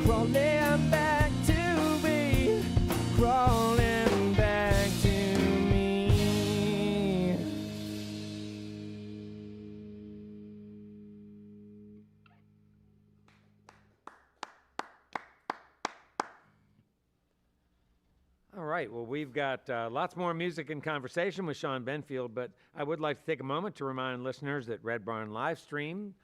B: Crawling back to me, crawling back to me.
A: All right, well, we've got lots more music and conversation with Shawn Benfield, but I would like to take a moment to remind listeners that Red Barn live stream,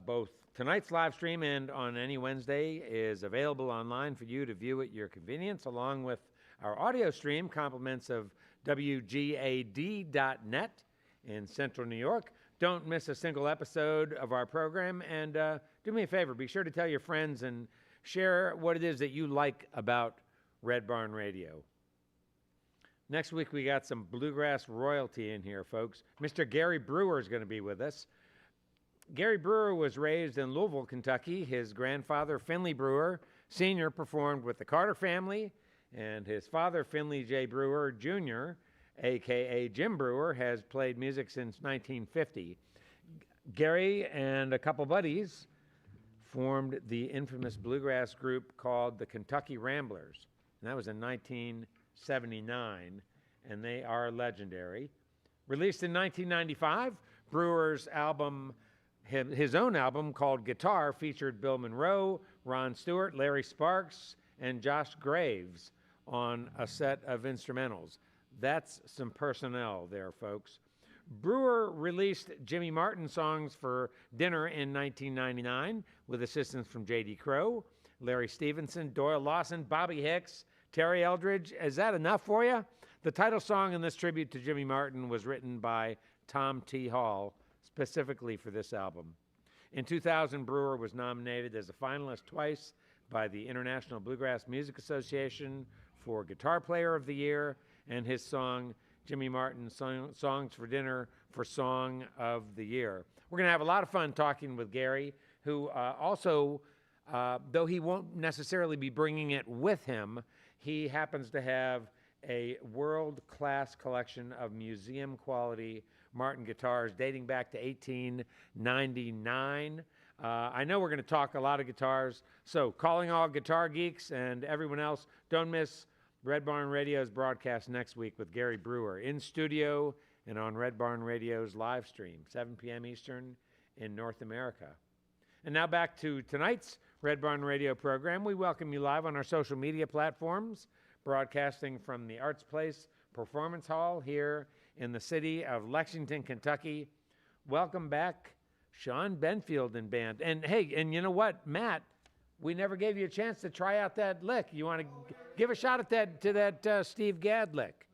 A: both tonight's live stream and on any Wednesday, is available online for you to view at your convenience, along with our audio stream, compliments of WGAD.net in Central New York. Don't miss a single episode of our program, and do me a favor, be sure to tell your friends and share what it is that you like about Red Barn Radio. Next week, we got some bluegrass royalty in here, folks. Mr. Gary Brewer is going to be with us. Gary Brewer was raised in Louisville, Kentucky. His grandfather, Finley Brewer, Sr., performed with the Carter family, and his father, Finley J. Brewer, Jr., a.k.a. Jim Brewer, has played music since 1950. Gary and a couple buddies formed the infamous bluegrass group called the Kentucky Ramblers, and that was in 1979, and they are legendary. Released in 1995, Brewer's album, his own album called Guitar, featured Bill Monroe, Ron Stewart, Larry Sparks, and Josh Graves on a set of instrumentals. That's some personnel there, folks. Brewer released Jimmy Martin Songs for Dinner in 1999 with assistance from J.D. Crowe, Larry Stevenson, Doyle Lawson, Bobby Hicks, Terry Eldridge. Is that enough for you? The title song in this tribute to Jimmy Martin was written by Tom T. Hall specifically for this album. In 2000, Brewer was nominated as a finalist twice by the International Bluegrass Music Association for Guitar Player of the Year, and his song, Jimmy Martin Songs for Dinner, for Song of the Year. We're going to have a lot of fun talking with Gary, who also, though he won't necessarily be bringing it with him, he happens to have a world-class collection of museum-quality Martin guitars dating back to 1899. I know we're going to talk a lot of guitars, so calling all guitar geeks and everyone else, don't miss Red Barn Radio's broadcast next week with Gary Brewer in studio and on Red Barn Radio's live stream, 7 p.m. Eastern in North America. And now back to tonight's Red Barn Radio program. We welcome you live on our social media platforms, broadcasting from the Arts Place Performance Hall here in the city of Lexington, Kentucky. Welcome back, Shawn Benfield and band. And hey, and you know what, Matt, we never gave you a chance to try out that lick. You want to give a shot at that Steve Gadd lick?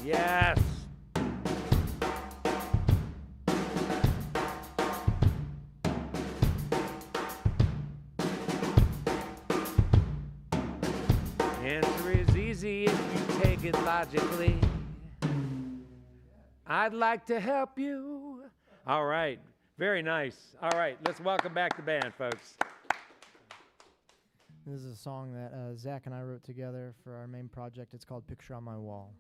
A: Yes. Answer is easy if you take it logically. I'd like to help you. All right. Very nice. All right. Let's welcome back the band, folks.
D: This is a song that Zach and I wrote together for our main project. It's called Picture on My Wall.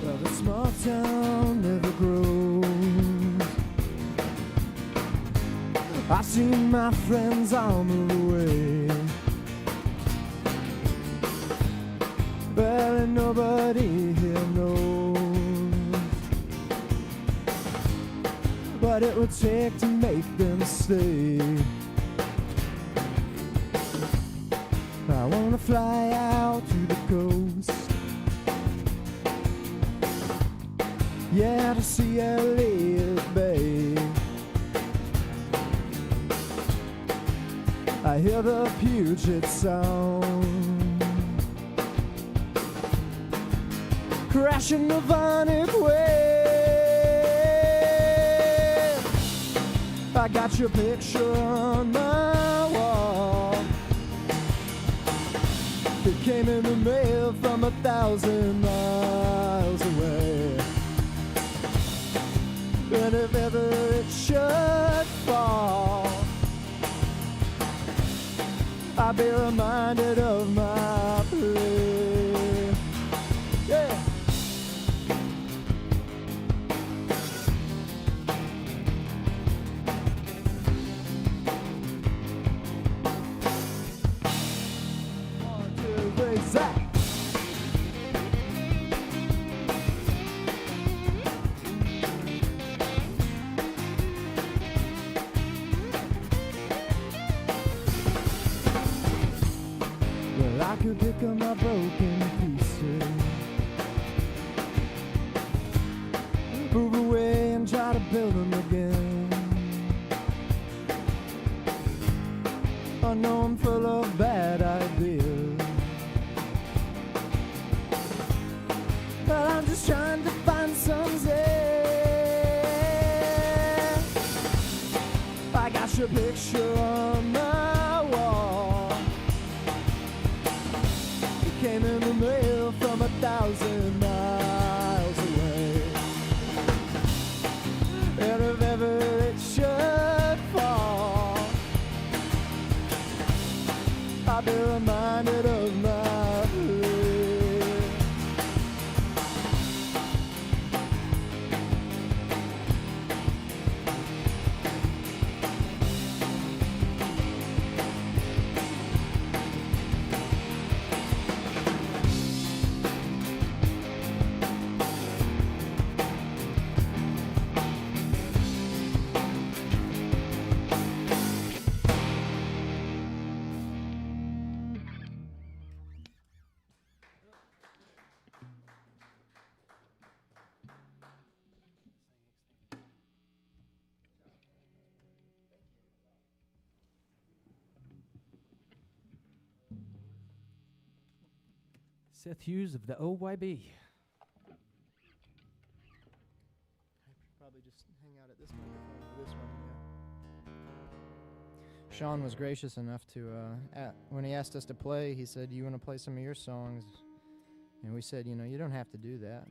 D: Well, the small town never grows. I see my friends all move away. Well, and nobody here knows what it would take to make them stay. I wanna fly out to the coast, yeah, to see Elliott Bay. I hear the Puget Sound crashing the Vonic wave. I got your picture on my wall. It came in the mail from 1,000 miles away. And if ever it should fall, I'll be reminded of my place. Yeah. One, two, three, Zach. Well, I could pick up my broken pieces, move away and try to build them again. I know I'm full of bad ideas, but I'm just trying to find some zen. I got your picture on my wall. It came in the mail from 1,000 miles away.
B: Seth Hughes of the OYB.
D: Probably just hang out at this microphone for this one. Yeah. Shawn was gracious enough to, when he asked us to play, he said, "You want to play some of your songs?" And we said, "You don't have to do that.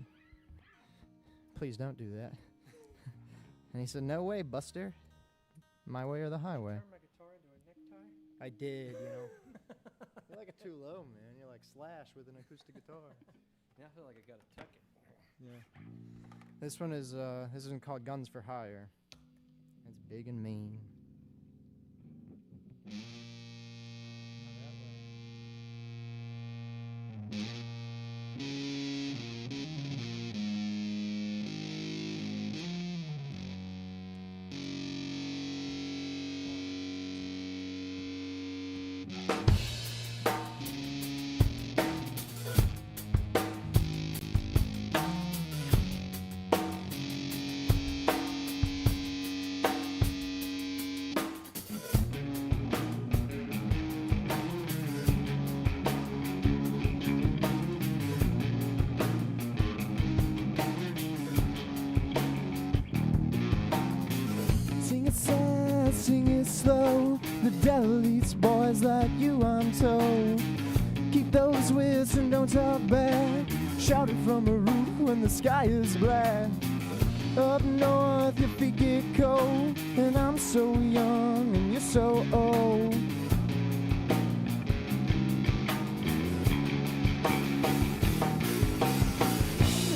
D: Please don't do that." And he said, "No way, Buster. My way or the highway."
B: Turn my guitar into a necktie.
D: I did, You're like a too low, man. You're like Slash with an acoustic guitar.
B: Now I feel like I gotta tuck it.
D: Yeah. This one is called Guns for Hire. It's big and mean. Sing it slow. The devil eats boys like you, I'm told. Keep those wits and don't talk back. Shout it from a roof when the sky is black. Up north your feet get cold, and I'm so young and you're so old.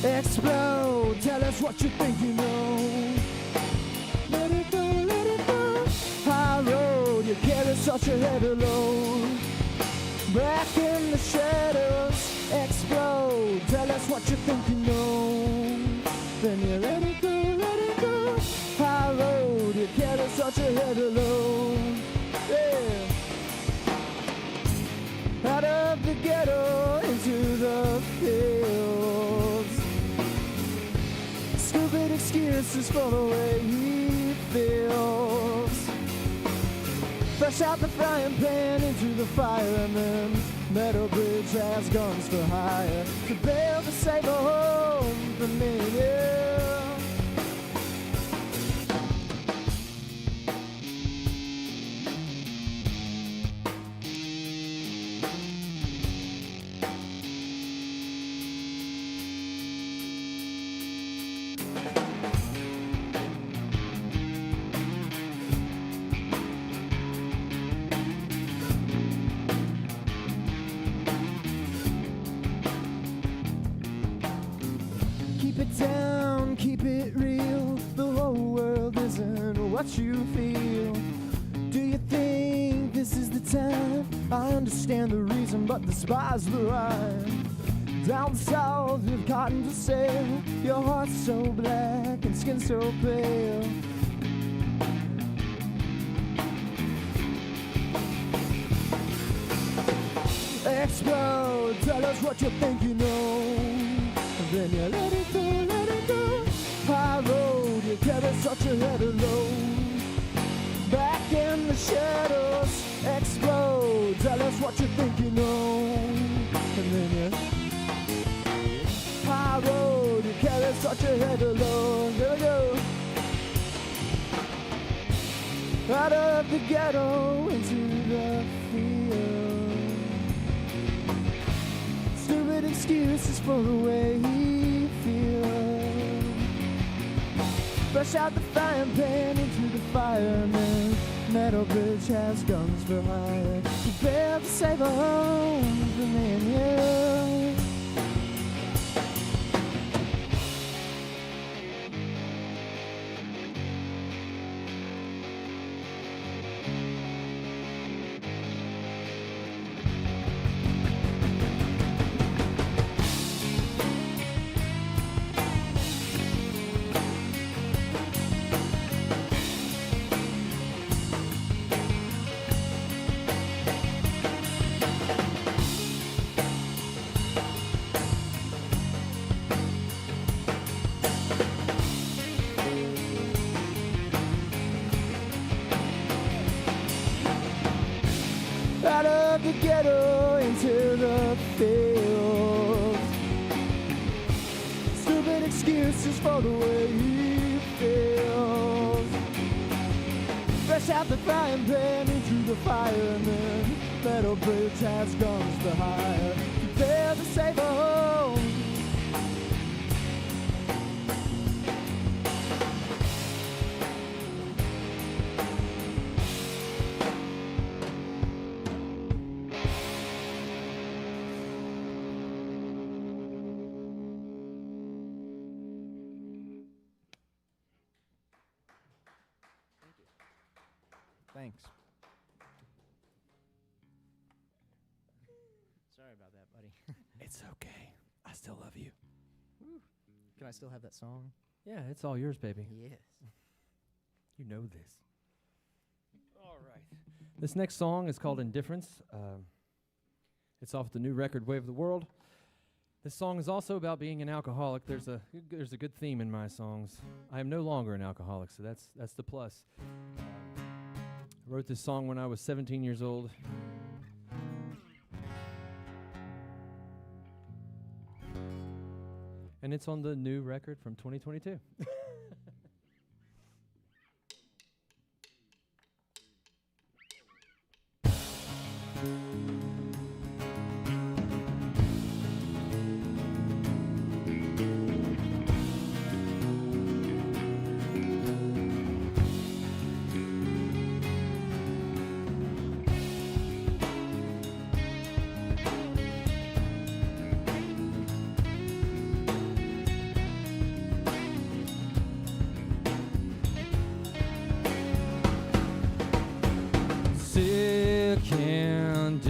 D: Explode, tell us what you think you know. Let it go, let it go. High road, you carry such a heavy load. Back in the shadows, explode. Tell us what you think you know. Then you let it go, let it go. High road, you carry such a heavy load. Yeah. Out of the ghetto into the fields. Stupid excuses for the way he feels. Fresh out the frying pan into the fire, and then Meadow Bridge has guns for hire to build to save a home for me, yeah. Keep it down, keep it real. The whole world isn't what you feel. Do you think this is the time? I understand the reason, but despise the rhyme. Down south with cotton to sell. Your heart's so black and skin so pale. Explode, tell us what you think you know. And then you let it go, let it go. High road, you carry such a heavy load. Back in the shadows, explode. Tell us what you think you know. And then you high road, you carry such a heavy load. There we go. Out of the ghetto into the field. Stupid excuses for the way he feels. Fresh out the frying pan into the fire, and then Meadow Bridge has guns for hire. Prepare to save a home for me and you. Out of the ghetto into the field. excuses for the way he feels. Fresh out the frying pan into the fire, and then Metal Bridge has guns to hire. Prepare to save a home.
F: Thanks. Sorry about that, buddy.
B: It's okay. I still love you.
F: Can I still have that song?
B: Yeah, it's all yours, baby.
F: Yes.
B: You know this. All right. This next song is called Indifference. It's off the new record, Way of the World. This song is also about being an alcoholic. There's a good theme in my songs. I am no longer an alcoholic, so that's the plus. I wrote this song when I was 17 years old. And it's on the new record from 2022. Sick and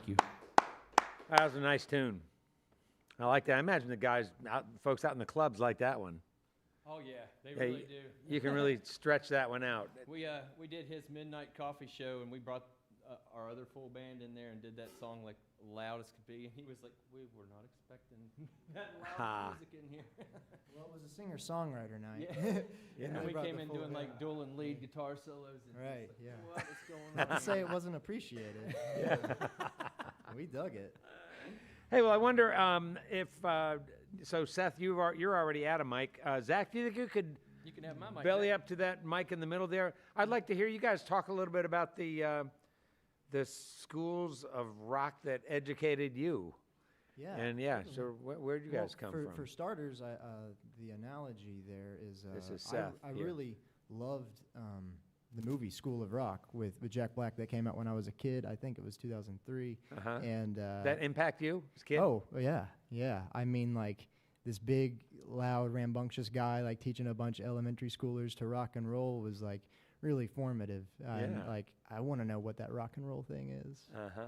G: Thank you.
A: That was a nice tune. I like that. I imagine the folks out in the clubs like that one.
B: Oh yeah, they
A: Yeah,
B: really do.
A: You can really stretch that one out.
B: We did his midnight coffee show, and we brought our other full band in there and did that song like loud as could be. And he was like, "We were not expecting that loud music in here."
F: Well, it was a singer-songwriter night.
B: Yeah.
F: And
B: And
F: they
B: we
F: brought
B: came
F: the
B: in
F: full
B: doing
F: band.
B: like dual and lead guitar solos. And
F: Right,
B: it's like,
F: yeah.
B: What is going on?
F: I'd say it wasn't appreciated. We dug it.
A: Hey, well, I wonder if so. Seth, you're already at a mic. Zach, do you think you could
B: You can have my mic.
A: belly
B: back.
A: up to that mic in the middle there? I'd like to hear you guys talk a little bit about the schools of rock that educated you.
F: Yeah.
A: And so where'd you guys come from?
F: For starters, the analogy there is,
A: This is Seth
F: I
A: here.
F: really loved the movie School of Rock with Jack Black that came out when I was a kid. I think it was 2003.
A: Uh-huh.
F: And
A: That impact you as a kid?
F: oh yeah. I mean, like this big, loud, rambunctious guy like teaching a bunch of elementary schoolers to rock and roll was like really formative. And
A: Yeah.
F: like I want to know what that rock and roll thing is.
A: Uh-huh.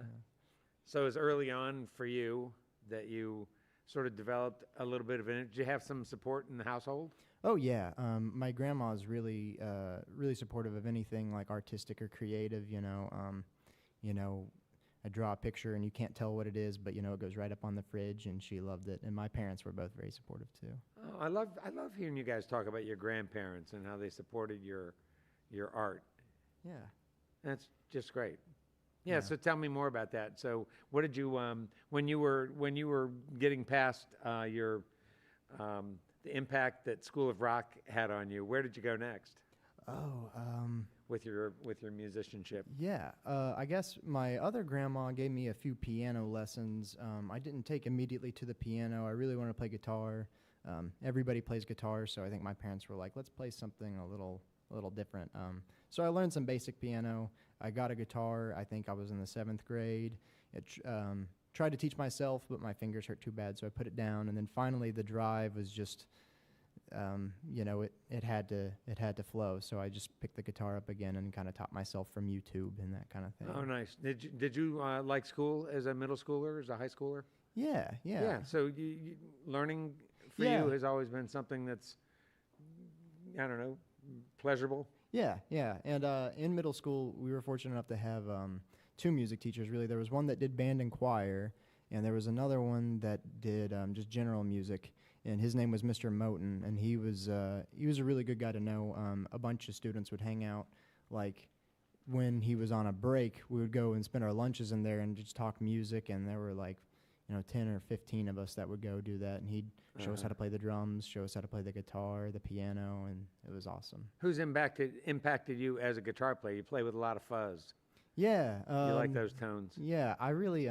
A: So it was early on for you that you sort of developed a little bit of it. Did you have some support in the household?
F: Oh yeah, my grandma is really, really supportive of anything like artistic or creative. I draw a picture and you can't tell what it is, but it goes right up on the fridge, and she loved it. And my parents were both very supportive too.
A: Oh, I love hearing you guys talk about your grandparents and how they supported your art.
F: Yeah.
A: That's just great. Yeah,
F: Yeah.
A: so tell me more about that. So what did you when you were getting past your the impact that School of Rock had on you, where did you go next
F: Oh,
A: with your musicianship?
F: yeah. I guess my other grandma gave me a few piano lessons. I didn't take immediately to the piano. I really wanted to play guitar. Everybody plays guitar, so I think my parents were like, let's play something a little different. So I learned some basic piano. I got a guitar. I think I was in the 7th grade. Tried to teach myself, but my fingers hurt too bad, so I put it down. And then finally, the drive was just, it had to flow. So I just picked the guitar up again and kind of taught myself from YouTube and that kind of thing.
A: Oh, nice. Did you like school as a middle schooler, as a high schooler?
F: Yeah.
A: Yeah. So you learning for
F: Yeah.
A: you has always been something that's, I don't know, pleasurable.
F: Yeah. And in middle school, we were fortunate enough to have 2 music teachers, really. There was one that did band and choir, and there was another one that did just general music, and his name was Mr. Moten, and he was a really good guy to know. A bunch of students would hang out, like when he was on a break, we would go and spend our lunches in there and just talk music, and there were like 10 or 15 of us that would go do that, and he'd show us how to play the drums, show us how to play the guitar, the piano, and it was awesome.
A: Who's impacted you as a guitar player? You play with a lot of fuzz.
F: Yeah.
A: You like those tones.
F: Yeah, I really,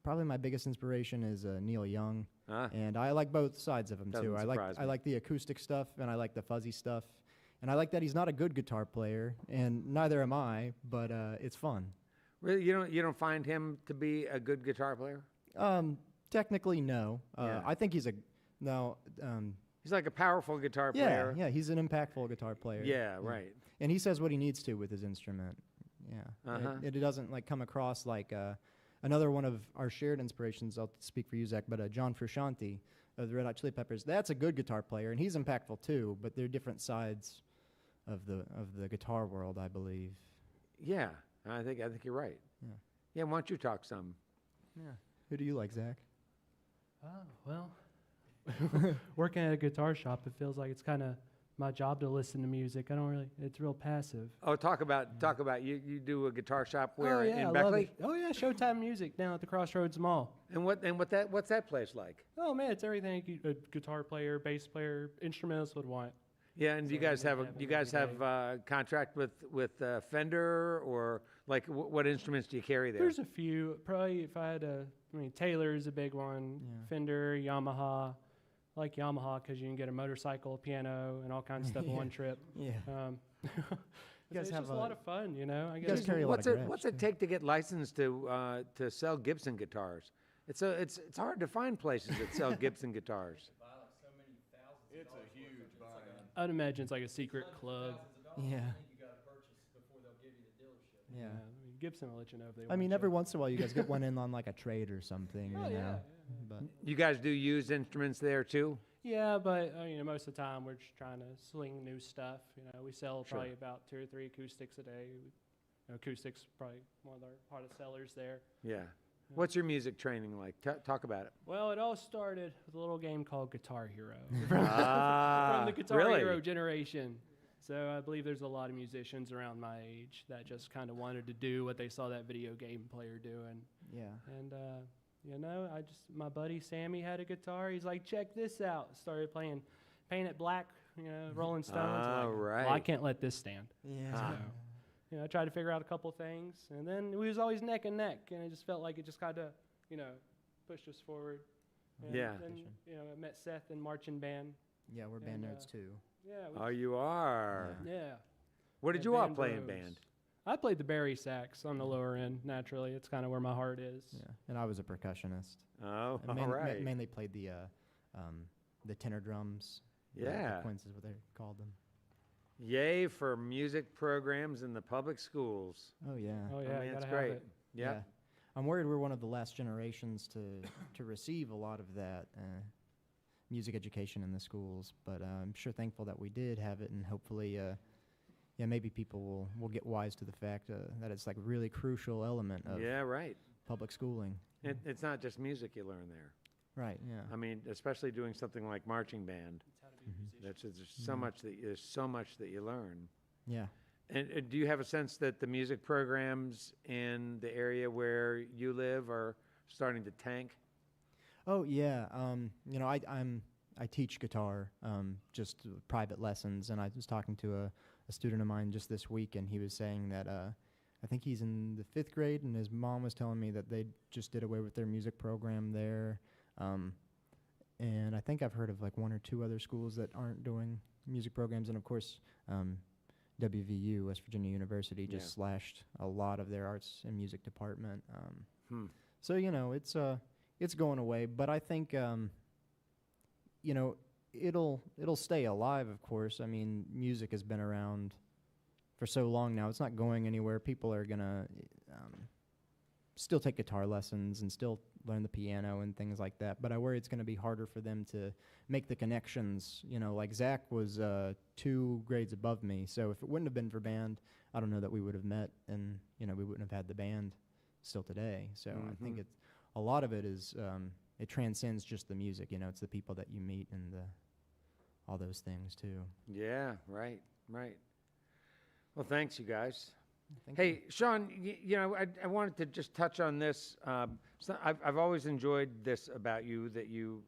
F: probably my biggest inspiration is Neil Young, and I like both sides of him
A: Doesn't
F: too. I
A: surprise me.
F: like the acoustic stuff, and I like the fuzzy stuff, and I like that he's not a good guitar player, and neither am I, but it's fun.
A: Really, you don't find him to be a good guitar player?
F: Technically, no.
A: Yeah.
F: I think he's
A: He's like a powerful guitar player.
F: Yeah, he's an impactful guitar player.
A: Yeah, right.
F: And he says what he needs to with his instrument. Yeah.
A: Uh-huh.
F: It doesn't like come across like another one of our shared inspirations. I'll speak for you, Zach, but John Frusciante of the Red Hot Chili Peppers. That's a good guitar player, and he's impactful too. But they're different sides of the guitar world, I believe.
A: Yeah, I think you're right.
F: Yeah.
A: Yeah, why don't you talk some?
F: Yeah. Who do you like, Zach?
G: Oh, well, working at a guitar shop, it feels like it's kind of my job to listen to music. It's real passive.
A: Oh, talk about you do a guitar shop where
G: oh, yeah,
A: in
G: I love
A: Beckley?
G: it. Oh, yeah, Showtime Music down at the Crossroads Mall.
A: And what's that place like?
G: Oh, man, it's everything a guitar player, bass player, instrumentalists would want.
A: Yeah, and do you
G: So
A: guys
G: we
A: have
G: have it
A: you guys
G: every
A: have contract with Fender, or like what instruments do you carry there?
G: There's a few. Probably if I had Taylor's a big one.
F: Yeah.
G: Fender, Yamaha. I like Yamaha because you can get a motorcycle, a piano, and all kinds of stuff in one trip.
F: Yeah.
G: It's
F: have
G: just a lot of fun, I
F: guys
G: guess.
F: carry a lot of grabs,
A: What's it take to get licensed to sell Gibson guitars? It's hard to find places that sell Gibson guitars.
E: It's a huge buy-in.
G: I'd imagine it's like a secret club.
F: Yeah.
B: You got to purchase before they'll give you the dealership.
F: Yeah.
G: Gibson will let you know if they
F: I
G: want
F: mean,
G: you.
F: every once in a while you guys get one in on like a trade or something,
G: Oh,
F: you
G: yeah,
F: know. But
A: You guys do use instruments there too?
G: Yeah, but most of the time we're just trying to swing new stuff. We sell
A: Sure.
G: probably about 2 or 3 acoustics a day. Acoustics probably one of our hardest sellers there.
A: Yeah. What's your music training like? Talk about it.
G: Well, it all started with a little game called Guitar Hero
A: Ah,
G: from the Guitar
A: really?
G: Hero generation. So I believe there's a lot of musicians around my age that just kind of wanted to do what they saw that video game player doing.
F: yeah.
G: And my buddy Sammy had a guitar. He's like, check this out. Started playing Paint It Black, Rolling Stones.
A: Ah,
G: Like,
A: right.
G: Well, I can't let this stand.
F: Yeah.
G: So, I tried to figure out a couple things, and then we was always neck and neck, and it just felt like it just kind of, pushed us forward. And
A: Yeah.
G: Then, I met Seth in marching band.
F: Yeah, we're band
G: And,
F: nerds too.
G: Yeah.
A: Oh, you are.
G: Yeah.
A: What did
G: Yeah,
A: you all
G: band
A: play in
G: bros.
A: band?
G: I played the bari sax on the lower end. Naturally, it's kind of where my heart is.
F: Yeah, and I was a percussionist.
A: Oh,
F: I
A: all right.
F: mainly played the tenor drums.
A: Yeah.
F: The quints is what they called them.
A: Yay for music programs in the public schools.
F: Oh yeah.
G: Oh
A: I
G: yeah,
A: mean,
G: you
A: it's
G: gotta
A: great.
G: have it.
A: Yeah.
F: I'm worried we're one of the last generations to receive a lot of that music education in the schools, but I'm sure thankful that we did have it, and hopefully, maybe people will get wise to the fact that it's like a really crucial element of
A: Yeah, right.
F: public schooling.
A: It's not just music you learn there.
F: Right. Yeah.
A: I mean, especially doing something like marching band. There's so much that you learn.
F: Yeah.
A: And do you have a sense that the music programs in the area where you live are starting to tank?
F: Oh yeah. I teach guitar, just private lessons, and I was talking to a student of mine just this week, and he was saying that I think he's in the 5th grade, and his mom was telling me that they just did away with their music program there. And I think I've heard of like 1 or 2 other schools that aren't doing music programs, and of course, WVU, West Virginia University, just slashed a lot of their arts and music department. So it's going away, but I think it'll stay alive. Of course, I mean, music has been around for so long now; it's not going anywhere. People are gonna still take guitar lessons and still learn the piano and things like that, but I worry it's going to be harder for them to make the connections. Like Zach was 2 grades above me, so if it wouldn't have been for band, I don't know that we would have met, and we wouldn't have had the band still today. So I think a lot of it is it transcends just the music. It's the people that you meet and all those things too.
A: Yeah, right. Well, thanks, you guys.
F: Thank
A: Hey, Shawn, I wanted to just touch on this. I've always enjoyed this about you, that you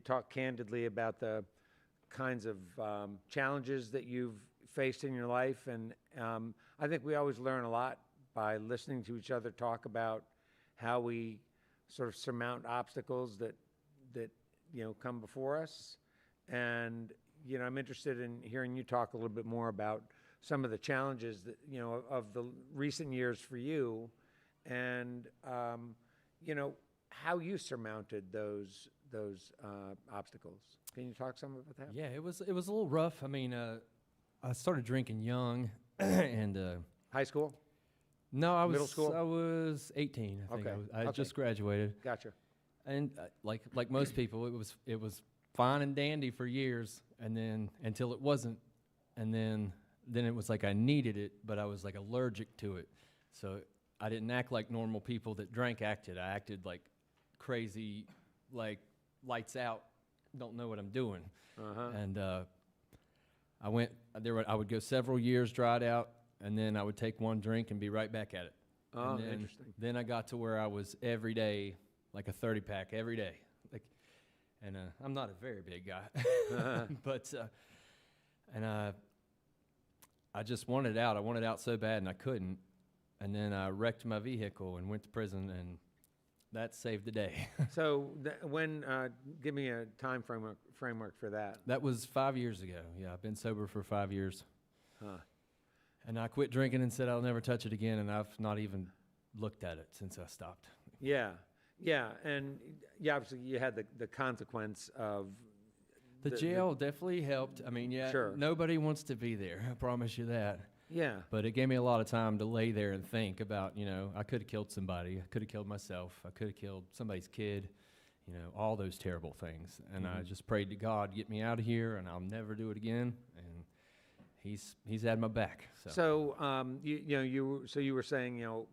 A: talk candidly about the kinds of challenges that you've faced in your life, and I think we always learn a lot by listening to each other talk about how we sort of surmount obstacles that come before us. And I'm interested in hearing you talk a little bit more about some of the challenges that of the recent years for you, and how you surmounted those obstacles. Can you talk some about that?
B: Yeah, it was a little rough. I mean, I started drinking young, and
A: High school?
B: no, I was
A: Middle school?
B: I was 18. I think
A: Okay.
B: I
A: Okay.
B: just graduated,
A: Gotcha.
B: and like most people, it was fine and dandy for years, and then until it wasn't, and then it was like I needed it, but I was like allergic to it. So I didn't act like normal people that drank acted. I acted like crazy, like lights out, don't know what I'm doing. And I would go several years, dried out, and then I would take one drink and be right back at it.
A: Oh,
B: And then,
A: interesting.
B: Then I got to where I was every day, like a 30-pack every day. And I'm not a very big guy, but I just wanted out. I wanted out so bad, and I couldn't. And then I wrecked my vehicle and went to prison, and that saved the day.
A: So give me a time framework for that.
B: That was 5 years ago. Yeah, I've been sober for 5 years.
A: Huh.
B: And I quit drinking and said I'll never touch it again, and I've not even looked at it since I stopped.
A: Yeah, and obviously you had the consequence of
B: The jail definitely helped. I mean,
A: Sure.
B: nobody wants to be there. I promise you that.
A: Yeah.
B: But it gave me a lot of time to lay there and think about, you know, I could have killed somebody. I could have killed myself. I could have killed somebody's kid, you know, all those terrible things. And I just prayed to God, get me out of here, and I'll never do it again. And he's had my back.
A: So, you were saying, you know,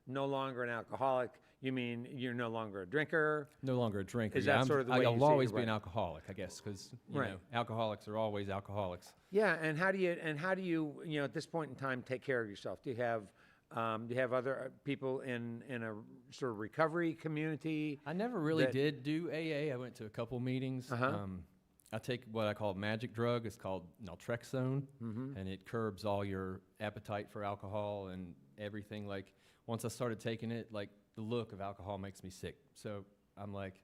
A: no longer an alcoholic. You mean you're no longer a drinker?
B: No longer a drinker.
A: Is that sort of the way you
B: I'll
A: see it?
B: always be
A: Right.
B: an alcoholic, I guess, because
A: Right.
B: know, alcoholics are always alcoholics.
A: Yeah, and how do you you know, at this point in time take care of yourself? Do you have other people in a sort of recovery community?
B: I never really
A: that-
B: did do AA. I went to a couple meetings. I take what I call a magic drug. It's called naltrexone, and it curbs all your appetite for alcohol and everything. Like, once I started taking it, like, the look of alcohol makes me sick. So I'm like,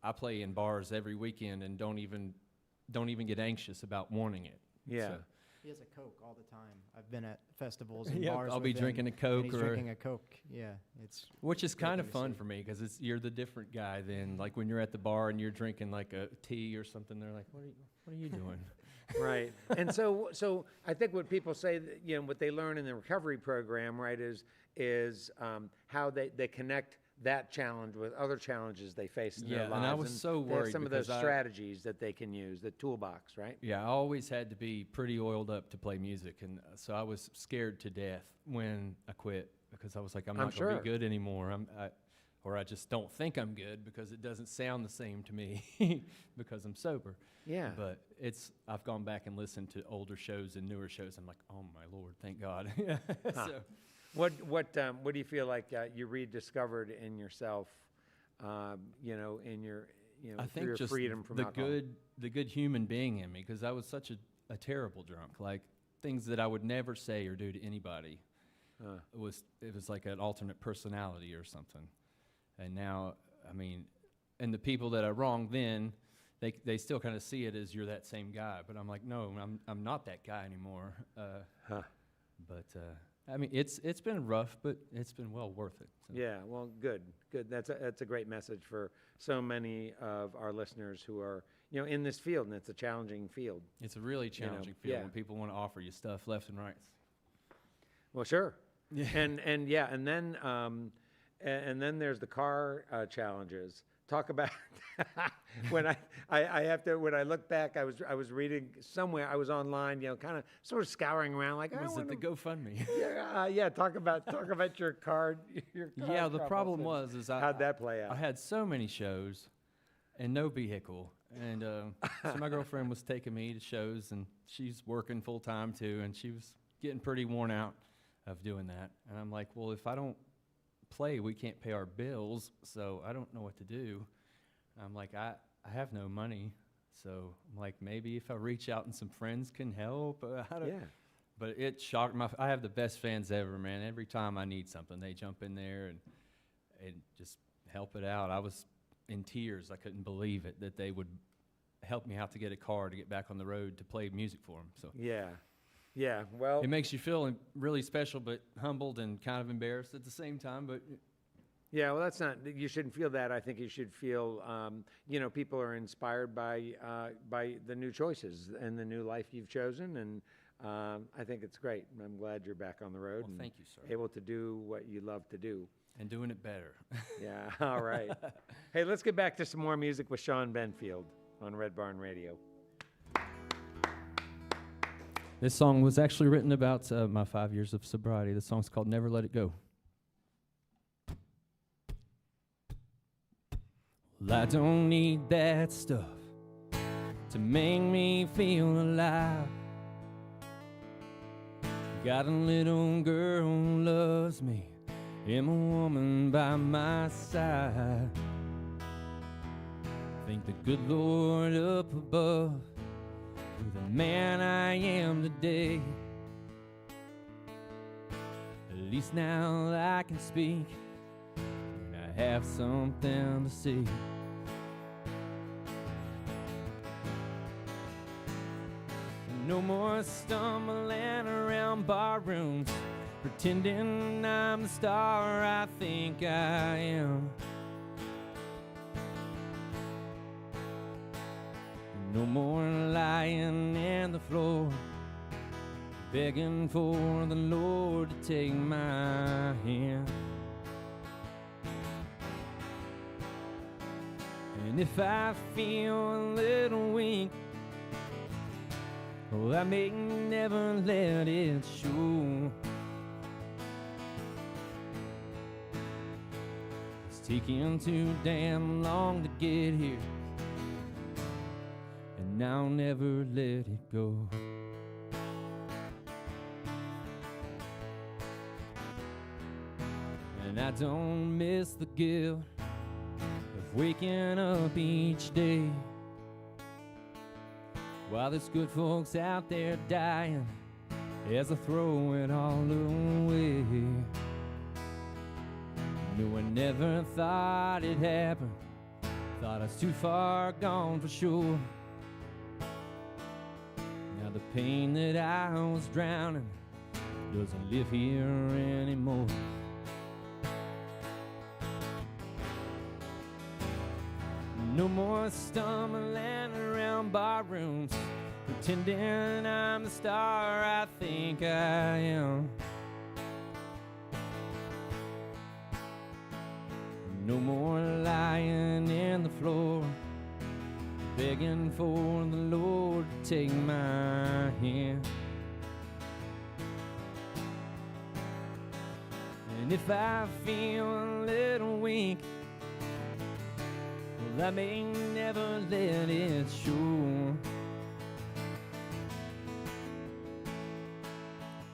B: I play in bars every weekend and don't even get anxious about wanting it.
A: Yeah.
B: So,
F: He has a Coke all the time. I've been at festivals and
B: Yep,
F: bars.
B: I'll
F: with
B: be
F: him,
B: drinking a
F: and
B: Coke
F: he's
B: or-
F: drinking a Coke. Yeah, it's
B: which is
F: great
B: kind of
F: thing to
B: fun
F: see.
B: for me because you're the different guy then. Like when you're at the bar and you're drinking like a tea or something, they're like, what are you doing?
A: Right. And so I think what people say, that, you know, what they learn in the recovery program, right, is how they connect that challenge with other challenges they face in their
B: Yeah, and
A: lives.
B: I was so
A: they have
B: worried
A: some of those
B: because
A: strategies that they can use, the toolbox, right?
B: Yeah, I always had to be pretty oiled up to play music, and so I was scared to death when I quit because I was like, I'm not going to
A: sure.
B: be good anymore. Or I just don't think I'm good because it doesn't sound the same to me because I'm sober.
A: Yeah.
B: But I've gone back and listened to older shows and newer shows. I'm like, oh my Lord, thank God. So,
A: What do you feel like you rediscovered in yourself? You know, in your
B: I
A: through
B: think
A: your
B: just
A: freedom from
B: the
A: alcohol.
B: good human being in me, because I was such a terrible drunk. Like things that I would never say or do to anybody. It was like an alternate personality or something. And now, I mean, and the people that I wronged then, they still kind of see it as you're that same guy. But I'm like, no, I'm not that guy anymore. But I mean, it's been rough, but it's been well worth it. So.
A: Yeah, well, good. That's a great message for so many of our listeners who are, you know, in this field, and it's a challenging field.
B: It's a really challenging field
A: yeah.
B: when people want to offer you stuff left and right.
A: Well, sure.
B: Yeah.
A: And then there's the car challenges. Talk about when I look back, I was reading somewhere, I was online, you know, kind of sort of scouring around, like,
B: Was it the GoFundMe?
A: yeah. Talk about your car.
B: Yeah, the problem was
A: how'd that play out?
B: I had so many shows and no vehicle, and so my girlfriend was taking me to shows, and she's working full time too, and she was getting pretty worn out of doing that. And I'm like, well, if I don't play, we can't pay our bills, so I don't know what to do. I'm like, I have no money, so I'm like, maybe if I reach out and some friends can help. I don't.
A: Yeah.
B: But it shocked I have the best fans ever, man. Every time I need something, they jump in there and just help it out. I was in tears. I couldn't believe it that they would help me out to get a car to get back on the road to play music for them. So
A: Yeah. Well,
B: it makes you feel really special, but humbled and kind of embarrassed at the same time. But
A: yeah. Well, that's not. You shouldn't feel that. I think you should feel. You know, people are inspired by the new choices and the new life you've chosen, and I think it's great. I'm glad you're back on the road.
B: Well,
A: and
B: thank you, sir.
A: Able to do what you love to do.
B: And doing it better.
A: Yeah. All right. Hey, let's get back to some more music with Shawn Benfield on Red Barn Radio.
B: This song was actually written about my 5 years of sobriety. The song's called Never Let It Go. Well, I don't need that stuff to make me feel alive. Got a little girl who loves me, and a woman by my side. Thank the good Lord up above for the man I am today. At least now I can speak, and I have something to say. No more stumbling around bar rooms, pretending I'm the star I think I am. No more lying in the floor, begging for the Lord to take my hand. And if I feel a little weak, oh, I may never let it show. It's taking too damn long to get here, and I'll never let it go. And I don't miss the guilt of waking up each day while there's good folks out there dying as I throw it all away. No, I never thought it happened, thought I was too far gone for sure. Now the pain that I was drowning doesn't live here anymore. No more stumbling around bar rooms, pretending I'm the star I think I am. No more lying in the floor, begging for the Lord to take my hand. And if I feel a little weak, well, I may never let it show.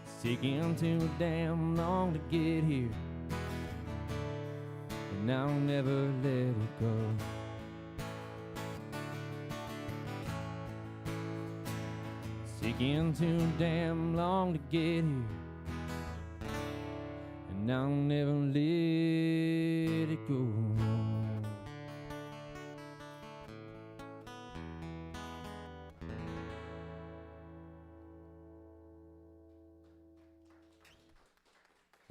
B: It's taking too damn long to get here, and I'll never let it go. It's taking too damn long to get here, and I'll never let it go.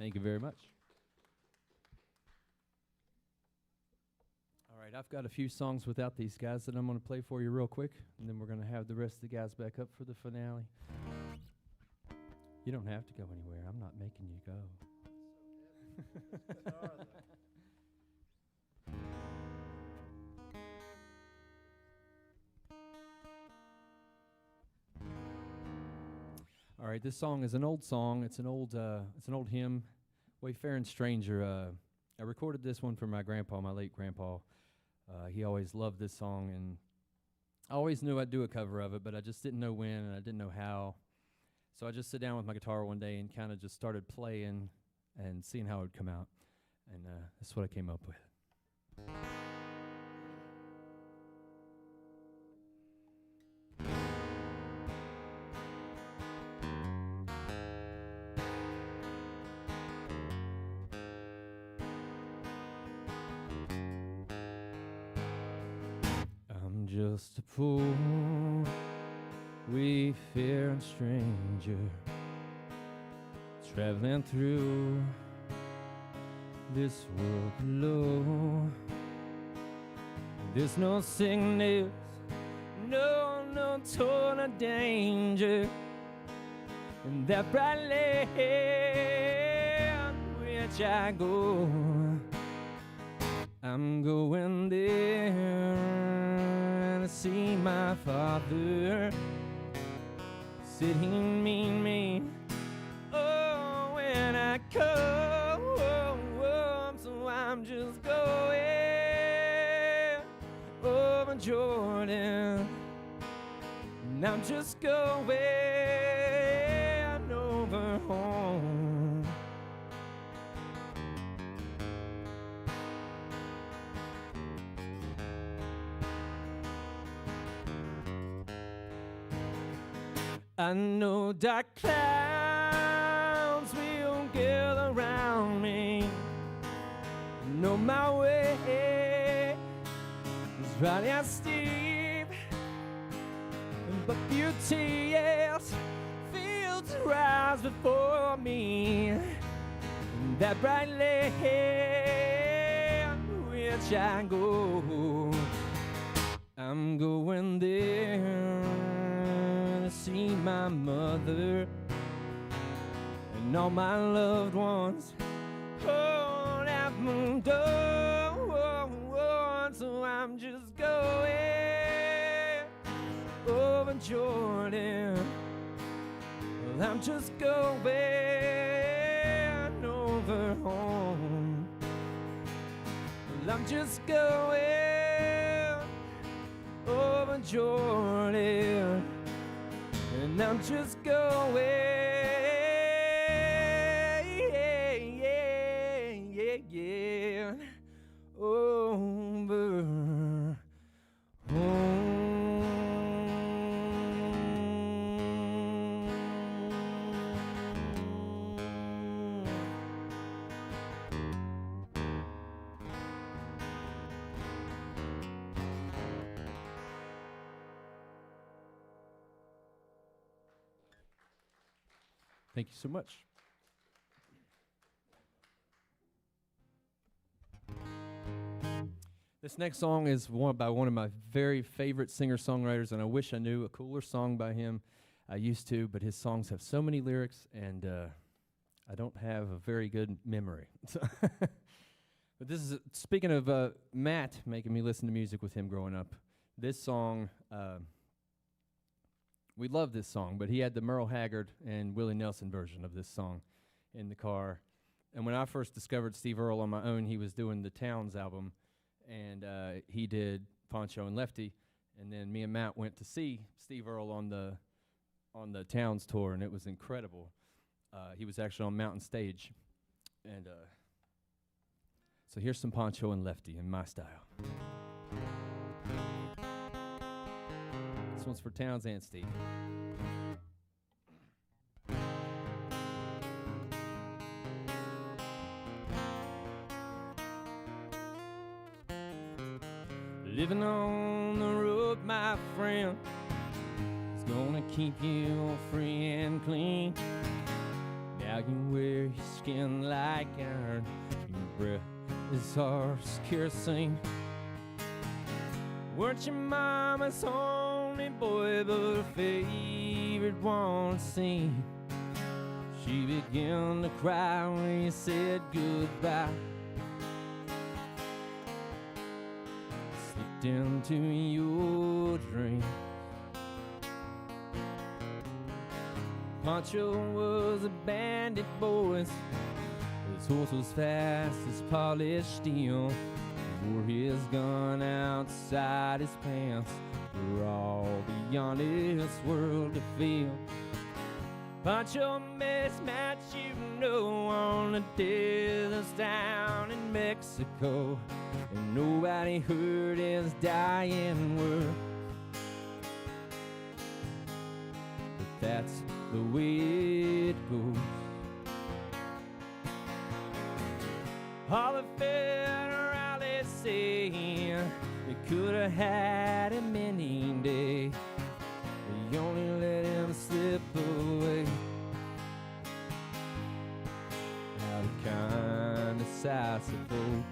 B: Thank you very much. All right, I've got a few songs without these guys that I'm going to play for you real quick, and then we're going to have the rest of the guys back up for the finale. You don't have to go anywhere. I'm not making you go. All right, this song is an old song. It's an old hymn, "Wayfaring Stranger." I recorded this one for my grandpa, my late grandpa. He always loved this song, and I always knew I'd do a cover of it, but I just didn't know when and I didn't know how. So I just sat down with my guitar one day and kind of just started playing and seeing how it would come out, and that's what I came up with. Just a poor, wayfaring stranger, traveling through this world below. There's no sickness, no total danger in that bright land which I go. I'm going there to see my Father sitting mean. Oh, when I come, so I'm just going over Jordan, and I'm just going over home. I know dark clouds will gather around me. Know my way is right and steep, but beauty, yes, fields rise before me. That bright land which I go, I'm going there. See my mother and all my loved ones all have moved on, so I'm just going over Jordan. Well, I'm just going over home. Well, I'm just going over Jordan, and I'm just going over home.
H: Thank you so much. This next song is by one of my very favorite singer-songwriters, and I wish I knew a cooler song by him. I used to, but his songs have so many lyrics, and I don't have a very good memory. But this is, speaking of Matt making me listen to music with him growing up, this song, we love this song, but he had the Merle Haggard and Willie Nelson version of this song in the car. And when I first discovered Steve Earle on my own, he was doing the Towns album, and he did Poncho and Lefty. And then me and Matt went to see Steve Earle on the Towns tour, and it was incredible. He was actually on Mountain Stage. And so here's some Poncho and Lefty in my style. This one's for Towns and Steve. Living on the road, my friend, is gonna keep you free and clean. Now you wear your skin like iron, your breath is harsh as kerosene. Weren't your mama's only boy, but her favorite one to see? She began to cry when you said goodbye. Slipped into your dreams. Poncho was a bandit, boys. His horse was fast as polished steel. Wore his gun outside his pants for all the honest world to feel. Poncho mismatch, you know, on the deserts down in Mexico, and nobody heard his dying word. But that's the way it goes. All the federalists say they could have had him any day. They only let him slip away out of kindness, I suppose.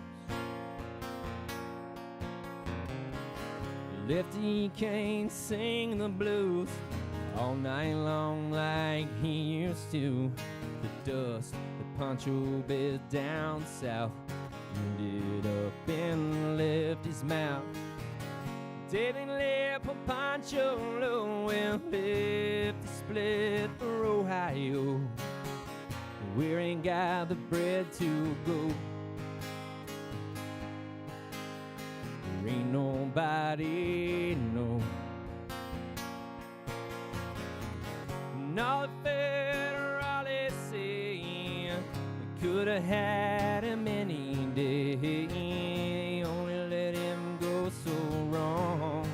H: Lefty can't sing the blues all night long like he used to. The dust that Poncho bed down south ended up in Lefty's mouth. David left for Poncho low and Lefty split for Ohio. We ain't got the bread to go. There ain't nobody know. And all the federalists say we could have had him any day. Only let him go so wrong.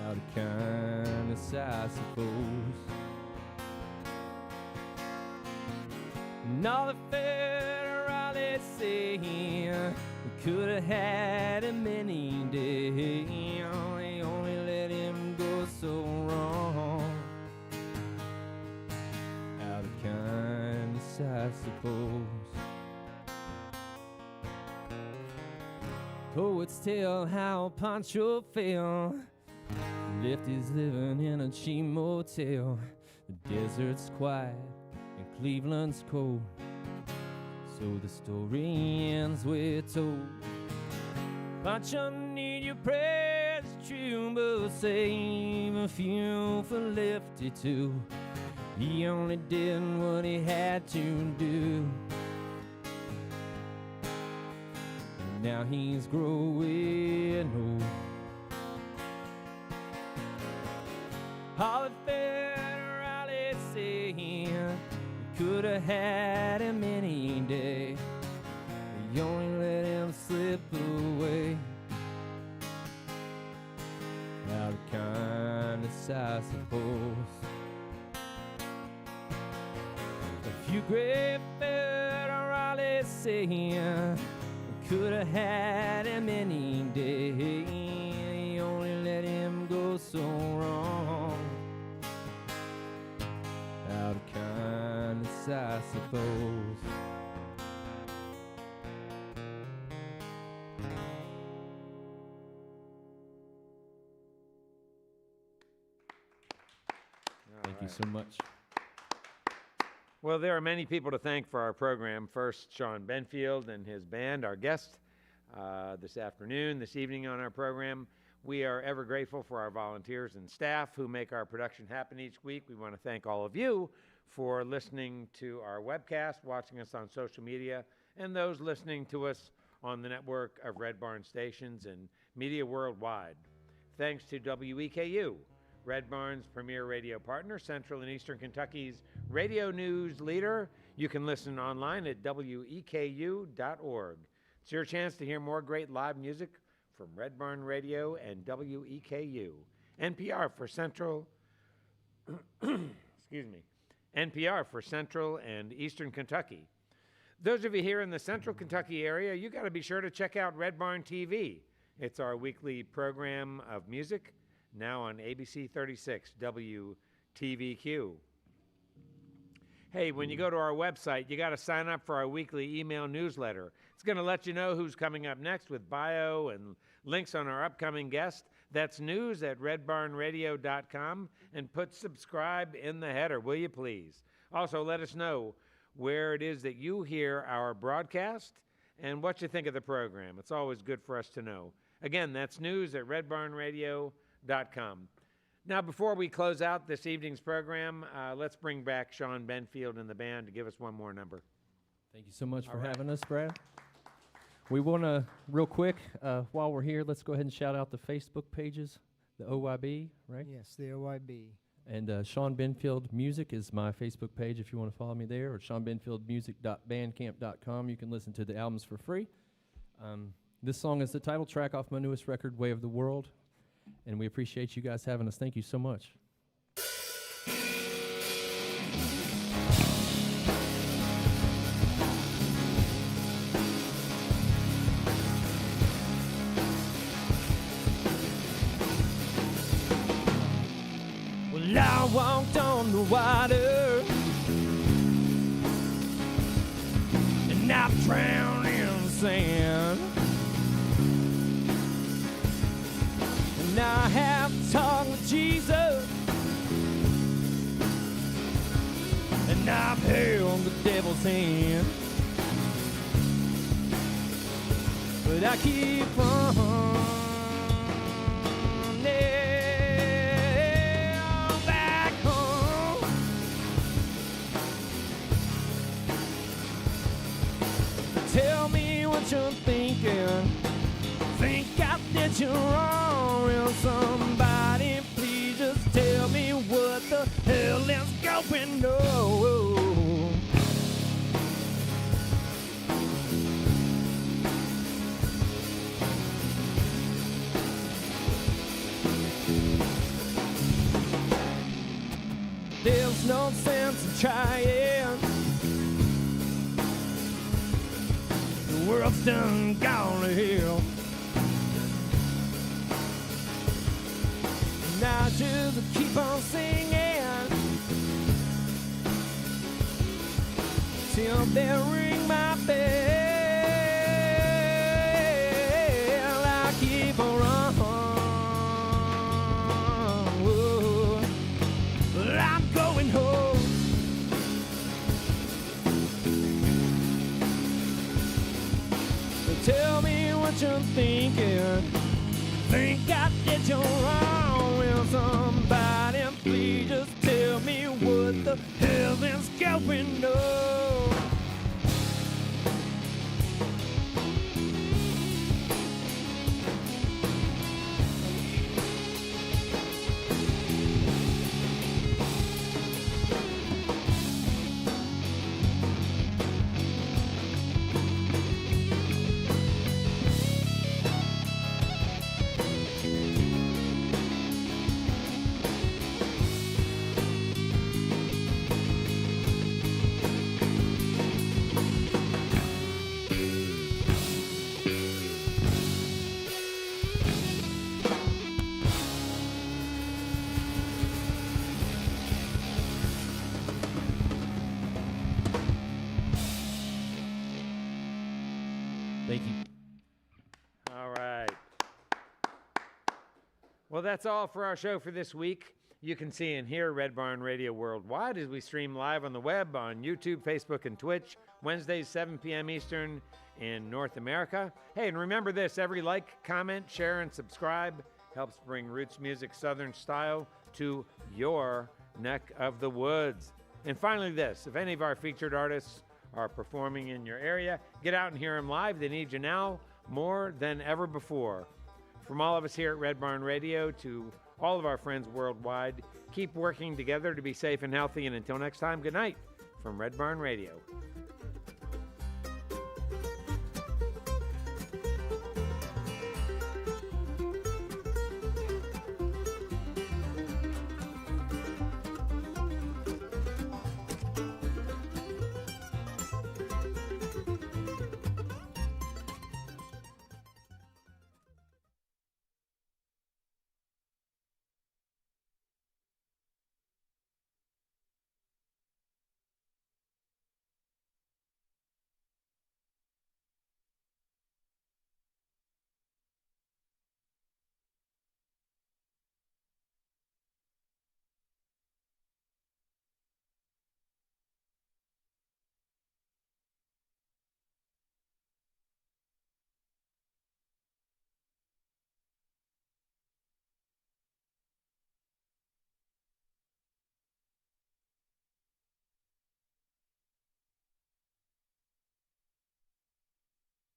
H: Out of kindness, I suppose. And all the federalists say we could have had him any day. They only let him go so wrong. Out of kindness, I suppose. Poets tell how Poncho fell. Lefty's living in a cheap motel. The desert's quiet and Cleveland's cold, so the story ends with told. But you need your prayers, true, but save a few for Lefty too. He only did what he had to do. And now he's growing old. All the federalists say he could have had him any day. You only let him slip away. Out of kindness, I suppose. A few great federalists say he could have had him any day. You only let him go so wrong. Out of kindness, I suppose. Thank you so much.
A: Well, there are many people to thank for our program. First, Shawn Benfield and his band, our guest this evening on our program. We are ever grateful for our volunteers and staff who make our production happen each week. We want to thank all of you for listening to our webcast, watching us on social media, and those listening to us on the network of Red Barn stations and media worldwide. Thanks to WEKU, Red Barn's premier radio partner, Central and Eastern Kentucky's radio news leader. You can listen online at weku.org. It's your chance to hear more great live music from Red Barn Radio and WEKU. NPR for Central, NPR for Central and Eastern Kentucky. Those of you here in the Central Kentucky area, you got to be sure to check out Red Barn TV. It's our weekly program of music, now on ABC 36 WTVQ. Hey, when you go to our website, you got to sign up for our weekly email newsletter. It's going to let you know who's coming up next with bio and links on our upcoming guest. That's news at redbarnradio.com, and put subscribe in the header, will you please? Also, let us know where it is that you hear our broadcast and what you think of the program. It's always good for us to know. Again, that's news at redbarnradio.com. Now, before we close out this evening's program, let's bring back Shawn Benfield and the band to give us one more number.
H: Thank you so much for having us, Brad. We want to, real quick, while we're here, let's go ahead and shout out the Facebook pages, the OYB, right?
F: Yes, the OYB.
H: And Shawn Benfield Music is my Facebook page if you want to follow me there, or ShawnBenfieldMusic.bandcamp.com. You can listen to the albums for free. This song is the title track off my newest record, Way of the World, and we appreciate you guys having us. Thank you so much. Well, I walked on the water, and I drowned in the sand. And I have to talk with Jesus, and I've held the devil's hand, but I keep on back home. Tell me what you're thinking. Think I did you wrong, real somebody, please just tell me what the hell is going on. There's no sense in trying. The world's done gone to hell. Now just keep on singing till they ring my bell. I keep on running. I'm going home.
B: think I did you wrong. Will somebody please just tell me what the hell is going on?
H: Thank you.
A: All right. Well, that's all for our show for this week. You can see and hear Red Barn Radio worldwide as we stream live on the web on YouTube, Facebook, and Twitch, Wednesdays, 7 p.m. Eastern in North America. Hey, and remember this, every like, comment, share, and subscribe helps bring roots music Southern style to your neck of the woods. And finally this, if any of our featured artists are performing in your area, get out and hear them live. They need you now more than ever before. From all of us here at Red Barn Radio to all of our friends worldwide, keep working together to be safe and healthy. And until next time, good night from Red Barn Radio.